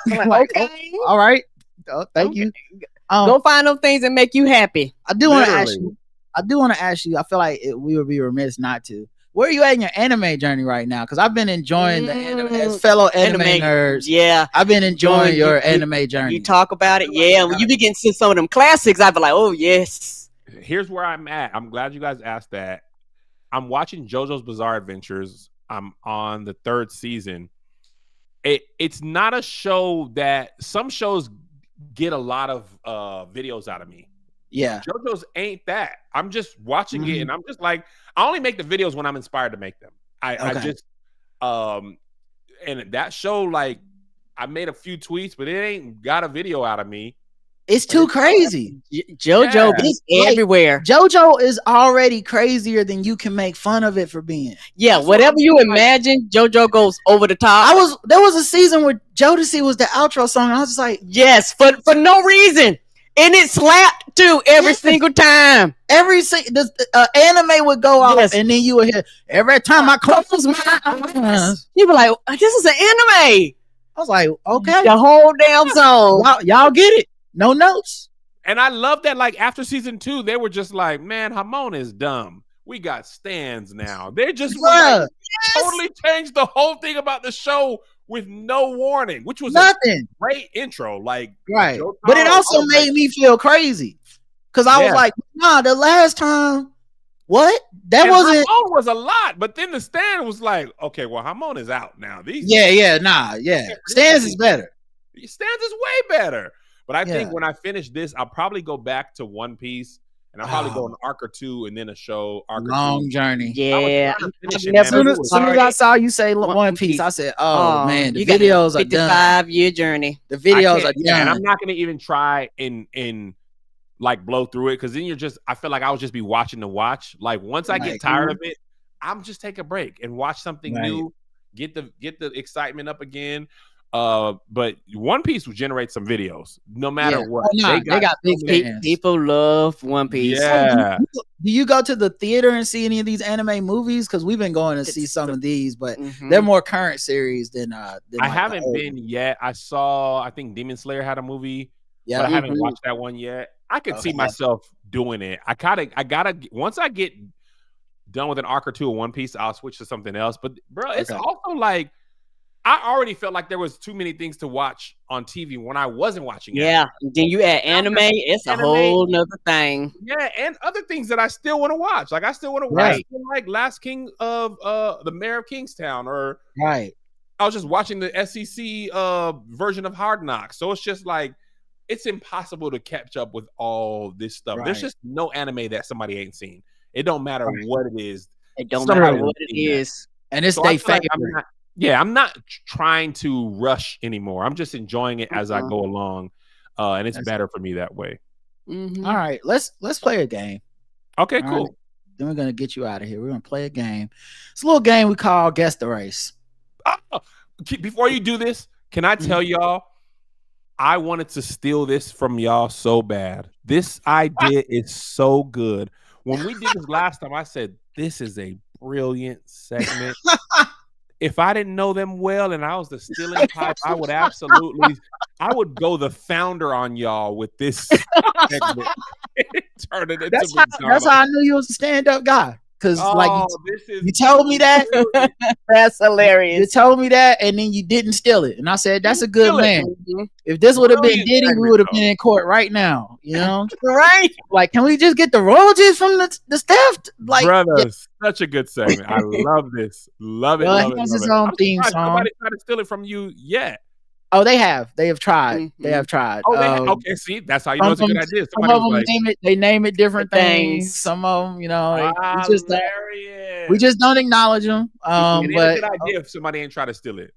Yeah. Like, okay. All right. Oh, thank you. Go find those things that make you happy. I do want to ask you. I feel like we would be remiss not to. Where are you at in your anime journey right now? Because I've been enjoying the anime, as fellow anime nerds. Yeah, I've been enjoying your anime journey. You talk about it, yeah. When you begin to see some of them classics, I'd be like, oh yes. Here's where I'm at. I'm glad you guys asked that. I'm watching JoJo's Bizarre Adventures. I'm on the 3rd season. It's not a show that some shows get a lot of videos out of me. Yeah. JoJo's ain't that. I'm just watching it and I'm just like, I only make the videos when I'm inspired to make them. I just and that show, like, I made a few tweets, but it ain't got a video out of me. It's too crazy. JoJo is everywhere. JoJo is already crazier than you can make fun of it for being. Yeah, whatever you imagine, JoJo goes over the top. There was a season where Jodeci was the outro song, and I was just like, yes, for no reason. And it slapped too every single time. The anime would go off, and then you would hear every time I close my eyes. You be like, this is an anime. I was like, okay. The whole damn song. Y'all get it. No notes. And I love that, like, after season 2, they were just like, man, Hamon is dumb. We got stands now. They just totally changed the whole thing about the show with no warning, which was nothing. A great intro. Like, right. But it also made me feel crazy. Because I was like, nah, the last time, what? That wasn't. Hamon was a lot, but then the stand was like, okay, well, Hamon is out now. Stands is better. Stands is way better. But I think when I finish this, I'll probably go back to One Piece, and I'll probably go an arc or two, and then a show arc. Long journey. Yeah. As soon as I saw you say One Piece, I said, "Oh man, the videos are done." 55-year journey. The videos are done, and I'm not going to even try and like blow through it, because then I feel like I would just be watching to watch. Like, once I get tired of it, I'm just take a break and watch something new, get the excitement up again. But One Piece will generate some videos no matter what. They got big fans. People love One Piece. Yeah. Do you go to the theater and see any of these anime movies? Because we've been going to see some of these, but they're more current series than I haven't been yet. I think Demon Slayer had a movie. Yeah, but I haven't watched that one yet. I could see myself doing it. I gotta once I get done with an arc or two of One Piece, I'll switch to something else. But bro, it's also like, I already felt like there was too many things to watch on TV when I wasn't watching it. Yeah, then you add anime, it's a whole nother thing. Yeah, and other things that I still want to watch. Like, I still want to watch like Last King of the Mayor of Kingstown, or I was just watching the SEC version of Hard Knocks. So it's just like, it's impossible to catch up with all this stuff. There's just no anime that somebody ain't seen. It don't matter what it is. It don't matter what it is. And it's their favorite. I'm not trying to rush anymore. I'm just enjoying it as I go along, and it's better for me that way. All right, let's play a game. Okay, cool. Right. Then we're gonna get you out of here. We're gonna play a game. It's a little game we call Guess the Race. Before you do this, can I tell y'all, I wanted to steal this from y'all so bad. This idea is so good. When we did this last time, I said, this is a brilliant segment. If I didn't know them well and I was the stealing type, I would go the founder on y'all with this segment. Turn it into that's how I knew you was a stand-up guy. Because you told me that. That's hilarious. You told me that, and then you didn't steal it. And I said, that's a good man. If this would have been Diddy, we would have been in court right now. You know? Right? Like, can we just get the royalties from the staff? Like, brother, such a good segment. I love this. Love it. Love he has his own theme song. Nobody tried to steal it from you yet. Oh, they have. They have tried. They have tried. Oh, okay. See, that's how you know it's a good idea. Some of them they name it different things. Some of them, we just don't acknowledge them. But it's a good idea if somebody ain't try to steal it.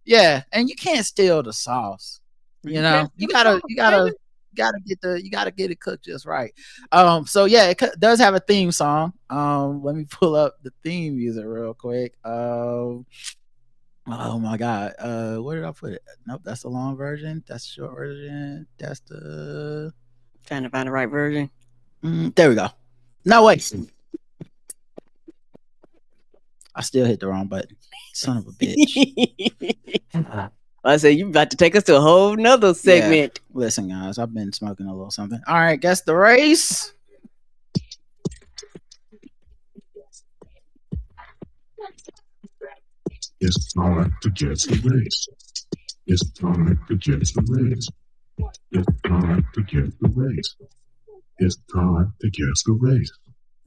Yeah, and you can't steal the sauce. You gotta You gotta get it cooked just right. So yeah, it does have a theme song. Let me pull up the theme music real quick. Oh my god, where did I put it? Nope, that's the long version. That's the short version. That's the Trying to find the right version. There we go. No wait, I still hit the wrong button. Son of a bitch. I said you about to take us to a whole nother segment. Yeah. Listen, guys, I've been smoking a little something. All right, guess the race. It's time to guess the race. It's time to guess the race. It's time to guess the race. It's time to guess the race.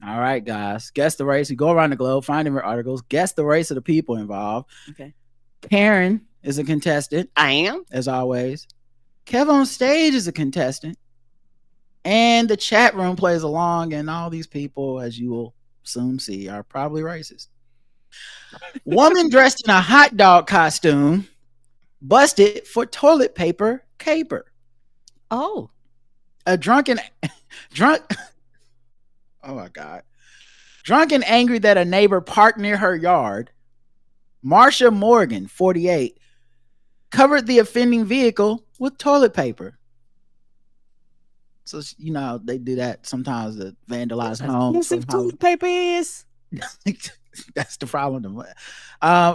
All right, guys, guess the race. We go around the globe, find different articles, guess the race of the people involved. Okay. Karen is a contestant. I am. As always. Kev on stage is a contestant. And the chat room plays along, and all these people, as you will soon see, are probably racist. Woman dressed in a hot dog costume busted for toilet paper caper. Oh. A drunk oh my God. Drunk and angry that a neighbor parked near her yard, Marsha Morgan, 48, covered the offending vehicle with toilet paper. So, you know, they do that sometimes to vandalize homes. Toilet paper is. That's the problem.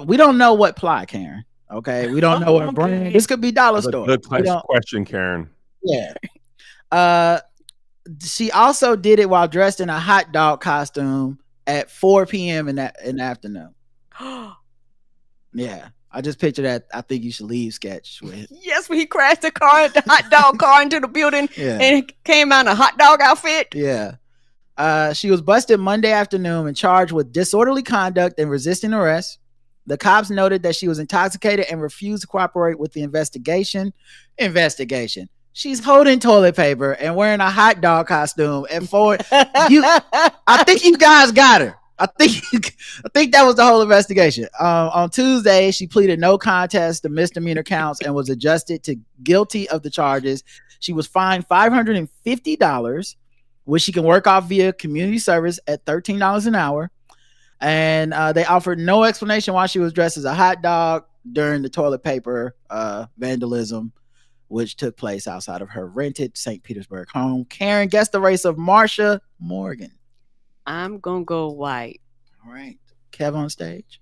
We don't know what plot, Karen. Okay, we don't know what brand. This could be dollar store. Good question, Karen. Yeah. She also did it while dressed in a hot dog costume at 4 p.m. in the afternoon. Yeah, I just pictured that I think you should leave sketch with. Yes, when he crashed the hot dog car into the building and came out in a hot dog outfit. Yeah. She was busted Monday afternoon and charged with disorderly conduct and resisting arrest. The cops noted that she was intoxicated and refused to cooperate with the investigation. She's holding toilet paper and wearing a hot dog costume at 4. I think you guys got her. I think that was the whole investigation. On Tuesday, she pleaded no contest to misdemeanor counts and was adjusted to guilty of the charges. She was fined $550, which she can work off via community service at $13 an hour. And they offered no explanation why she was dressed as a hot dog during the toilet paper vandalism, which took place outside of her rented St. Petersburg home. Karen, guess the race of Marsha Morgan. I'm going to go white. All right. Kev on stage.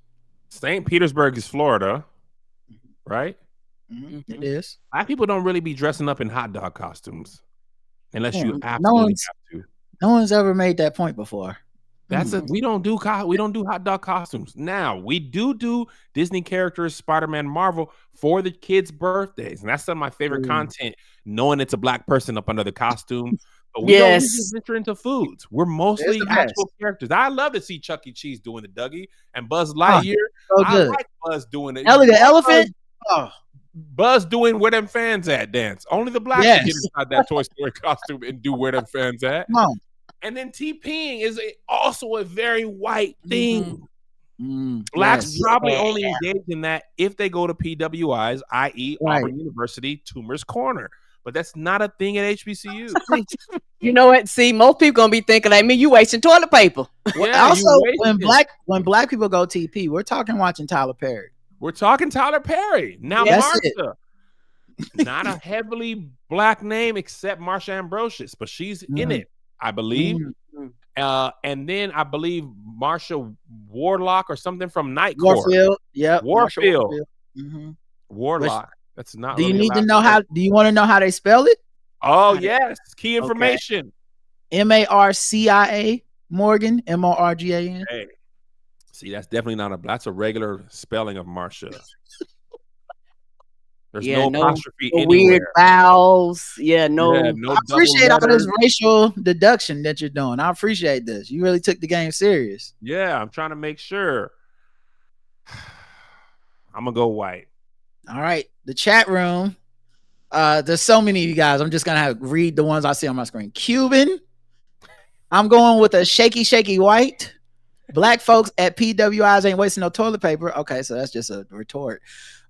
St. Petersburg is Florida, right? Mm-hmm. It is. Black people don't really be dressing up in hot dog costumes unless you absolutely have to. No one's ever made that point before. We don't do hot dog costumes. Now, we do Disney characters, Spider-Man, Marvel for the kids' birthdays. And that's some of my favorite content, knowing it's a black person up under the costume. But we don't venture into foods. We're mostly actual characters. I love to see Chuck E. Cheese doing the Dougie and Buzz Lightyear. I like Buzz doing it. Elegant Elephant. Buzz doing where them fans at dance. Only the black can get inside that Toy Story costume and do where them fans at. Come on. And then TPing is also a very white thing. Blacks probably only engage in that if they go to PWIs, i.e. Auburn University, Toomer's Corner. But that's not a thing at HBCU. You know what? See, most people gonna be thinking like me. You wasting toilet paper. Yeah, also, when black people go TP, we're talking watching Tyler Perry. We're talking Tyler Perry. Now, Marsha, not a heavily black name except Marsha Ambrosius, but she's in it, I believe. And then I believe Marsha Warlock or something from Night Court. Warfield. Yeah. Warfield. Warlock. That's not. Do you need to know how? Do you want to know how they spell it? Oh yes, key information. Marcia Morgan, Morgan. Hey, see, that's definitely not that's a regular spelling of Marsha. There's no apostrophe anywhere. Weird vowels. No. I appreciate all this racial deduction that you're doing. I appreciate this. You really took the game serious. Yeah, I'm trying to make sure. I'm gonna go white. All right, the chat room. There's so many of you guys. I'm just gonna read the ones I see on my screen. Cuban. I'm going with a shaky white. Black folks at PWIs ain't wasting no toilet paper. Okay, so that's just a retort.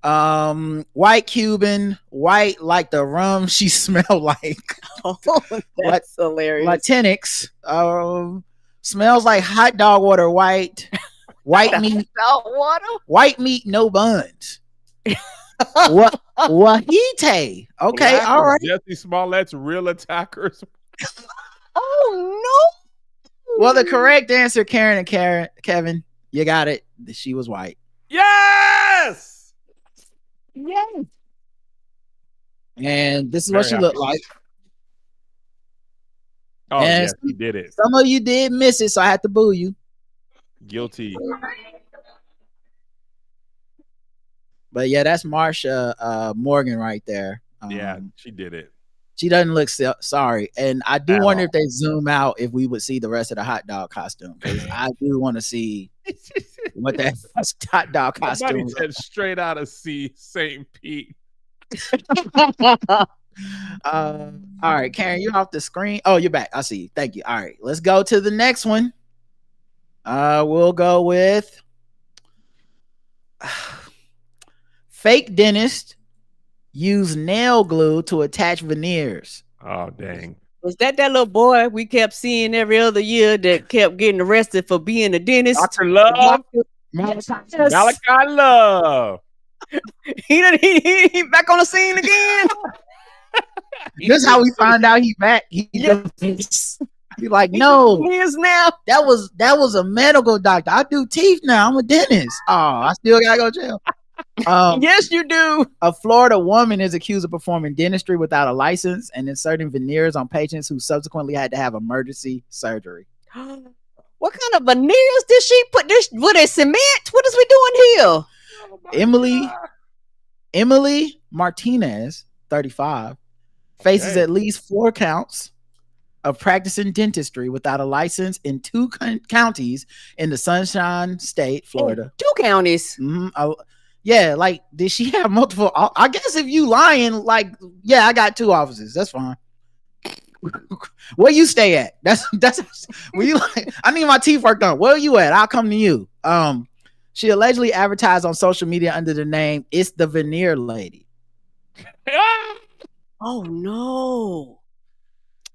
White Cuban, white like the rum she smelled like. Oh, that's hilarious. Latinx, smells like hot dog water, white meat, Dog water. white meat, no buns. What Wahite. Okay, Black all is right. Jesse Smollett's real attackers. Oh no. Well, the correct answer, Karen and Kevin, you got it. She was white. Yes. Yes. And this is what she looked like. Oh, and yes, he did it. Some of you did miss it, so I had to boo you. Guilty. But yeah, that's Marsha Morgan right there. Yeah, she did it. She doesn't look sorry. And I do At wonder all. if they zoom out if we would see the rest of the hot dog costume. Because I do want to see what that hot dog costume Somebody is. said straight out of St. Pete. All right, Karen, you're off the screen. Oh, you're back. I see you. Thank you. All right, let's go to the next one. We'll go with fake dentist use nail glue to attach veneers. Oh, dang. Was that little boy we kept seeing every other year that kept getting arrested for being a dentist? Dr. Love. Malachi Love. He back on the scene again. This is how we find out he back. He's like, no, He is now. that was a medical doctor. I do teeth now. I'm a dentist. Oh, I still gotta go to jail. Yes, you do. A Florida woman is accused of performing dentistry without a license and inserting veneers on patients who subsequently had to have emergency surgery. What kind of veneers did she put? What is cement? What is we doing here? Emily Martinez, 35, faces at least 4 counts of practicing dentistry without a license in 2 counties in the Sunshine State, Florida. 2 counties. Mm-hmm. Yeah, like, did she have multiple? I guess if you lying, like, yeah, I got 2 offices. That's fine. Where you stay at? That's where you like. I need my teeth worked on. Where you at? I'll come to you. She allegedly advertised on social media under the name "It's the Veneer Lady." Oh no,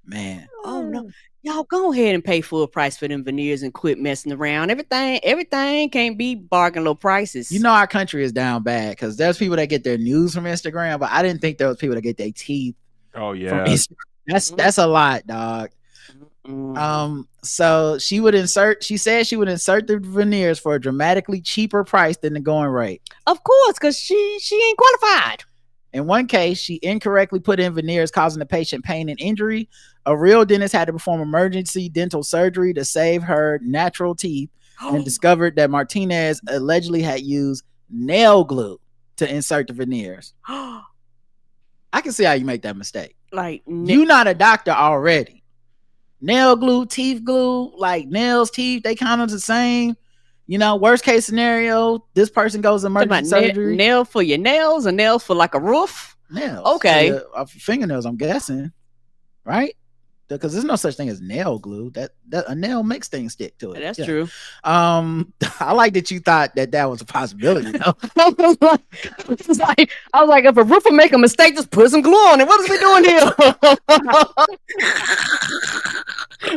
man! Oh no, y'all go ahead and pay full price for them veneers and quit messing around. Everything can't be bargain low prices. You know our country is down bad because there's people that get their news from Instagram, but I didn't think there was people that get their teeth. Oh yeah, that's a lot, dog. So she said she would insert the veneers for a dramatically cheaper price than the going rate. Of course, because she ain't qualified. In one case, she incorrectly put in veneers, causing the patient pain and injury. A real dentist had to perform emergency dental surgery to save her natural teeth and discovered that Martinez allegedly had used nail glue to insert the veneers. I can see how you make that mistake. Like, you're not a doctor already. Nail glue, teeth glue, like nails, teeth, they kind of the same. You know, worst case scenario, this person goes to emergency surgery. Nail for your nails, or nails for like a roof? Nails. Okay. Fingernails, I'm guessing. Right? Because there's no such thing as nail glue. That a nail makes things stick to it. That's true. I like that you thought that was a possibility. You know? I was like, if a roofer make a mistake, just put some glue on it. What is we doing here?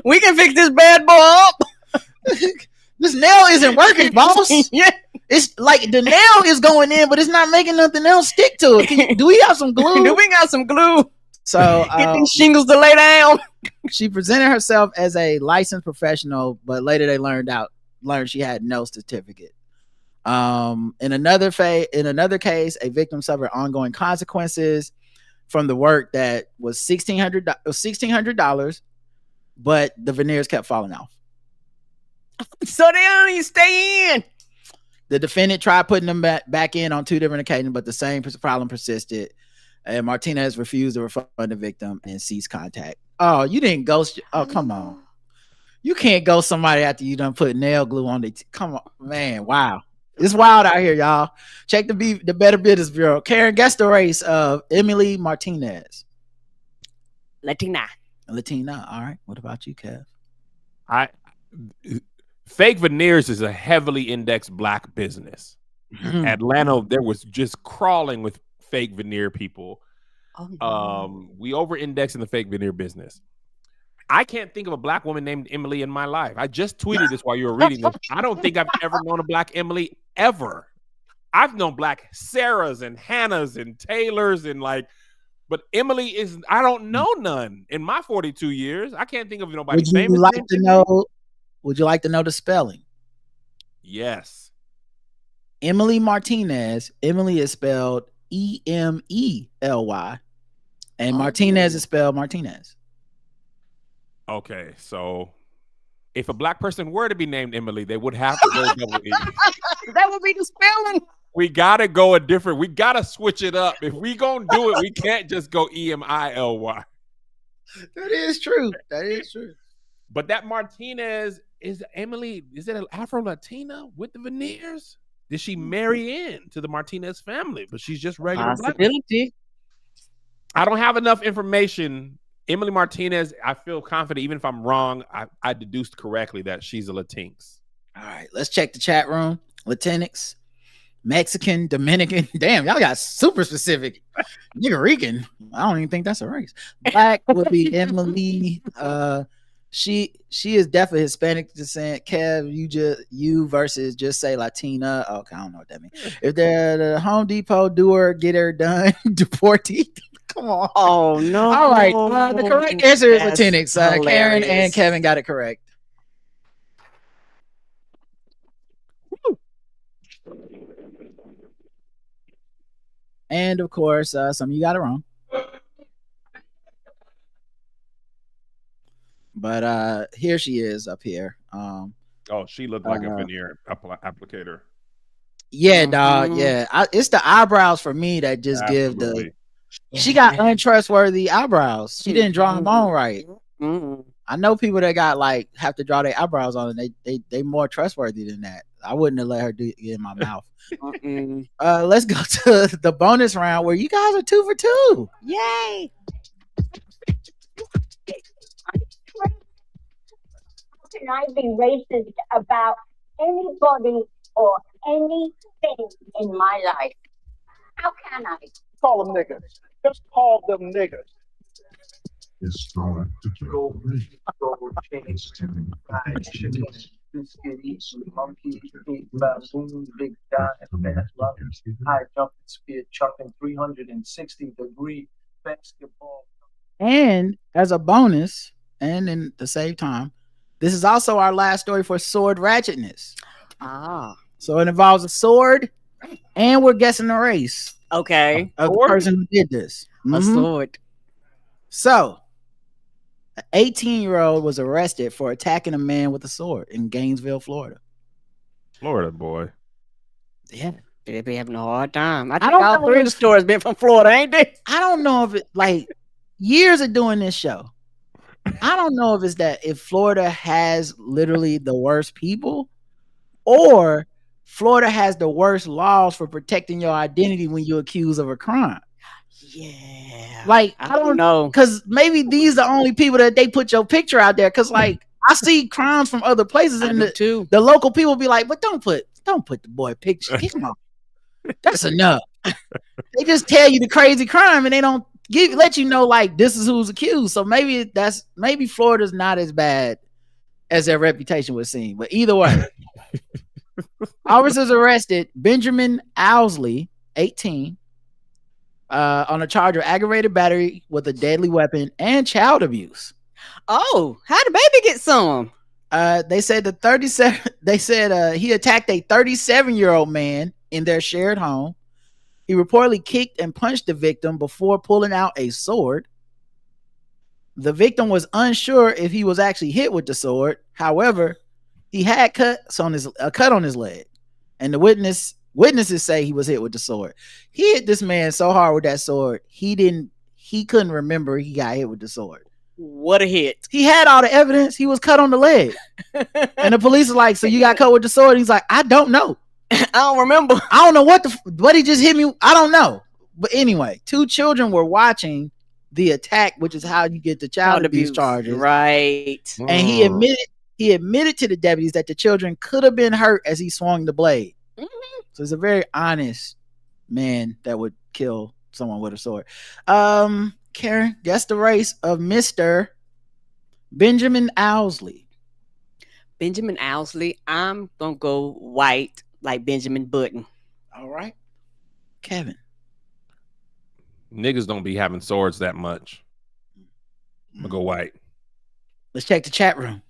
We can fix this bad boy up. This nail isn't working, boss. Yeah. It's like the nail is going in, but it's not making nothing else stick to it. Do we have some glue? Do we got some glue? So get these shingles to lay down. She presented herself as a licensed professional, but later they learned she had no certificate. In another case, a victim suffered ongoing consequences from the work that was $1,600, but the veneers kept falling off. So they don't even stay in. The defendant tried putting them back in on 2 different occasions, but the same problem persisted. And Martinez refused to refund the victim and ceased contact. Oh, you didn't ghost. Oh, come on. You can't ghost somebody after you done put nail glue on the. Come on, man. Wow. It's wild out here, y'all. Check the Better Business Bureau. Karen, guess the race of Emily Martinez. Latina. All right. What about you, Kev? Fake veneers is a heavily indexed black business. Atlanta, there was just crawling with fake veneer people. Oh, We over-index in the fake veneer business. I can't think of a black woman named Emily in my life. I just tweeted this while you were reading this. I don't think I've ever known a black Emily ever. I've known black Sarahs and Hannahs and Taylors and but Emily is, I don't know none in my 42 years. I can't think of nobody famous. Would you like to know the spelling? Yes. Emily Martinez. Emily is spelled Emely, and Martinez is spelled Martinez. Okay, so if a black person were to be named Emily, they would have to go double E. That would be the spelling. We gotta go a different. We gotta switch it up. If we gonna do it, we can't just go Emily. That is true. That is true. But that Martinez is Emily. Is it an Afro Latina with the veneers? Did she marry in to the Martinez family? But she's just regular black. Possibility. I don't have enough information. Emily Martinez, I feel confident, even if I'm wrong, I deduced correctly that she's a Latinx. All right, let's check the chat room. Latinx, Mexican, Dominican. Damn, y'all got super specific. Puerto Rican. I don't even think that's a race. Black would be Emily. She is definitely Hispanic descent. Kev, you versus just say Latina. Okay, I don't know what that means. If they're the Home Depot doer, get her done. Deportee. Come on. Oh no. All right. The correct answer is Latinx. Karen and Kevin got it correct. And of course, some of you got it wrong. But here she is up here. She looked like a veneer applicator. Yeah, dog. Yeah, it's the eyebrows for me that just give the. She got untrustworthy eyebrows. She didn't draw them on right. I know people that got have to draw their eyebrows on, and they more trustworthy than that. I wouldn't have let her do it in my mouth. Let's go to the bonus round where you guys are 2 for 2. Yay! How can I be racist about anybody or anything in my life? How can I? Call them niggas. Just call them niggas. It's time to get the race. It's time to get the race. Biscuit eating, monkey eat, baboon, big guy, fast rock, high jumping, spear chucking, 360-degree basketball. And as a bonus, and in the same time, this is also our last story for sword ratchetness. So it involves a sword, and we're guessing the race. Okay. Of the person who did this. A sword. So, an 18-year-old was arrested for attacking a man with a sword in Gainesville, Florida. Florida boy. Yeah. They be having a hard time. I think all 3 of the stories been from Florida, ain't they? I don't know if it, years of doing this show, I don't know if it's that if Florida has literally the worst people, or Florida has the worst laws for protecting your identity when you're accused of a crime. Yeah. I don't know. Because maybe these are the only people that they put your picture out there. Because I see crimes from other places, and the local people be like, but don't put the boy picture. Come on. That's enough. They just tell you the crazy crime, and they don't let you know this is who's accused. So maybe Florida's not as bad as their reputation would seem. But either way, officers arrested Benjamin Owsley, 18, on a charge of aggravated battery with a deadly weapon and child abuse. Oh, how the baby get some? They said he attacked a 37-year-old man in their shared home. He reportedly kicked and punched the victim before pulling out a sword. The victim was unsure if he was actually hit with the sword. However, he had a cut on his leg, and the witnesses say he was hit with the sword. He hit this man so hard with that sword, he couldn't remember he got hit with the sword. What a hit. He had all the evidence. He was cut on the leg. And the police are like, so you got cut with the sword? He's like, I don't know. I don't remember. I don't know what he just hit me. I don't know. But anyway, 2 children were watching the attack, which is how you get the child abuse charges. Right. And he admitted to the deputies that the children could have been hurt as he swung the blade. So it's a very honest man that would kill someone with a sword. Karen, guess the race of Mr. Benjamin Owsley. Benjamin Owsley. I'm gonna go white, like Benjamin Button. All right. Kevin. Niggas don't be having swords that much. I'm gonna go white. Let's check the chat room.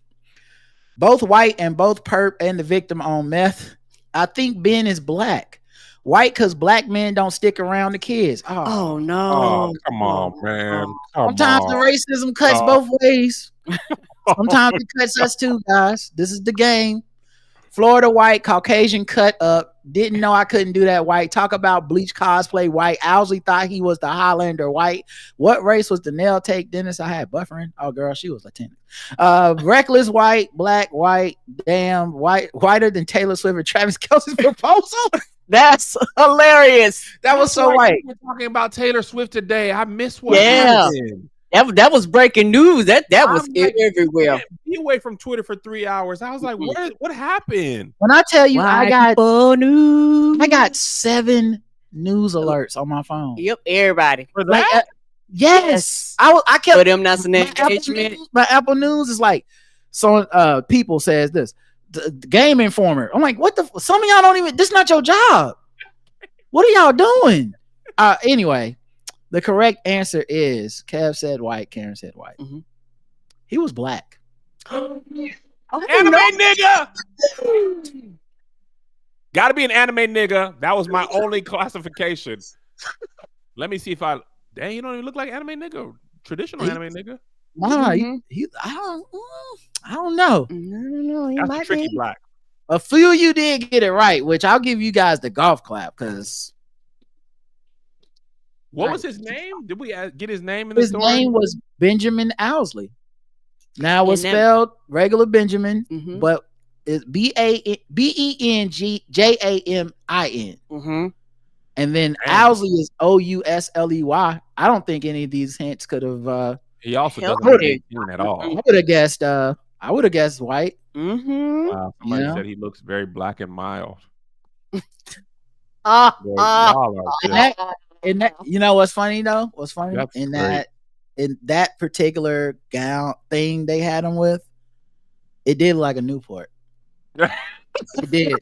Both white and both perp and the victim on meth. I think Ben is black. White because black men don't stick around the kids. Oh no. Oh, come on, man. Sometimes the racism cuts both ways. Sometimes it cuts us too, guys. This is the game. Florida white, Caucasian cut up. Didn't know I couldn't do that white. Talk about bleach cosplay white. Owsley thought he was the Highlander white. What race was the nail take Dennis? I had buffering. Oh, girl, she was Latina. Reckless white, black white, damn white, whiter than Taylor Swift and Travis Kelce's proposal. That's hilarious. That was so white. We're talking about Taylor Swift today. I miss what happened. That was breaking news. That was like, everywhere. Man, be away from Twitter for 3 hours. I was like, what happened? When I tell you, White I news. got 7 news alerts on my phone. Yep, everybody. For Like, that? yes. I kept For them not engagement. my Apple News is like, so people says this, the Game Informer. I'm like, what the? Some of y'all don't even. This is not your job. What are y'all doing? Anyway. The correct answer is Kev said white, Karen said white. Mm-hmm. He was black. Anime nigga! Gotta be an anime nigga. That was my only classification. Let me see if I. Dang, you don't even look like anime nigga. Traditional anime nigga. Nah, I don't know. No, That's tricky black. A few of you did get it right, which I'll give you guys the golf clap because. What was his name? Did we get his name in the story? His name was Benjamin Owsley. Now it was spelled regular Benjamin, but it's Benjamin. And then Owsley is Ousley. I don't think any of these hints could have. He also doesn't have a name at all. I would have guessed. I would have guessed white. Wow, somebody said he looks very black and mild. And that, you know what's funny though? What's funny in that particular gown thing they had him with, it did like a Newport. It did.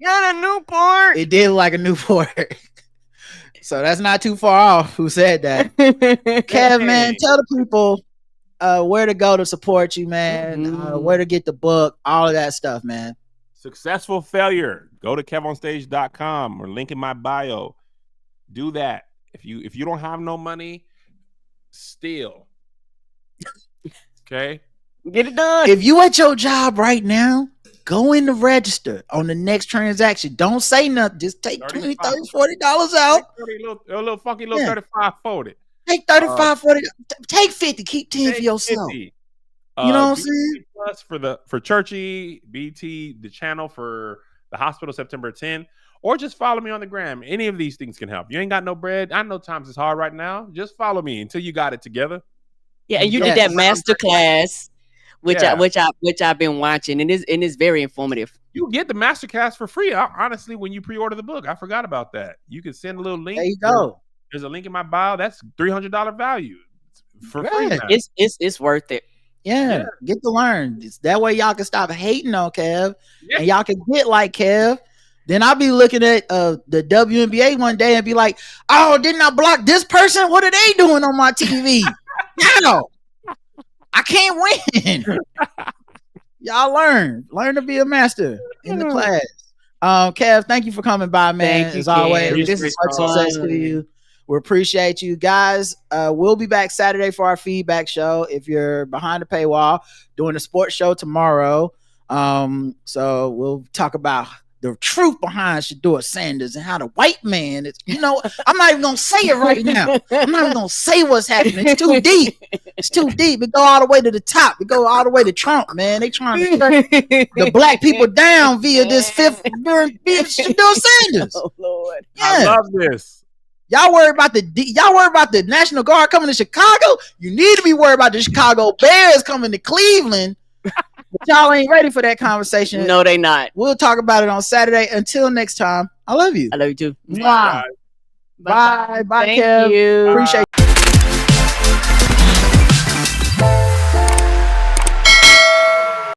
Got a Newport. It did like a Newport. So that's not too far off. Who said that? Kev, man, tell the people where to go to support you, man. Where to get the book, all of that stuff, man. Successful Failure. Go to kevonstage.com or link in my bio. Do that. If you don't have no money, steal. Okay? Get it done. If you at your job right now, go in the register on the next transaction. Don't say nothing. Just take $20, $30, $40 out. A little funky little 35, 40. Take 35, 40. Take 50. Keep 10 for yourself. 50. You know what I'm saying? Plus for Churchy, BT, the channel for the hospital, September 10th. Or just follow me on the gram. Any of these things can help. You ain't got no bread. I know times is hard right now. Just follow me until you got it together. Yeah, and you did that master class, which I've been watching, and it's very informative. You get the master class for free. Honestly, when you pre-order the book, I forgot about that. You can send a little link. There you go. There's a link in my bio. That's $300 value for free. Now. It's worth it. Yeah, get to learn. That way y'all can stop hating on Kev, and y'all can get like Kev. Then I'll be looking at the WNBA one day and be like, oh, didn't I block this person? What are they doing on my TV? Now I can't win. Y'all learn to be a master in the class. Kev, thank you for coming by, man. Thank you, as always. Kev. This is success for you. We appreciate you guys. We'll be back Saturday for our feedback show. If you're behind the paywall, doing a sports show tomorrow. So we'll talk about the truth behind Shedeur Sanders and how the white man is, I'm not even going to say it right now. I'm not even going to say what's happening. It's too deep. It's too deep. It go all the way to the top. It go all the way to Trump, man. They trying to shut the black people down via this via Shedeur Sanders. Oh, Lord. Yeah. I love this. Y'all worry about the National Guard coming to Chicago? You need to be worried about the Chicago Bears coming to Cleveland. But y'all ain't ready for that conversation. No, they not. We'll talk about it on Saturday. Until next time, I love you. I love you too. Mwah. Bye. Bye, Thank Kev. you. Appreciate you.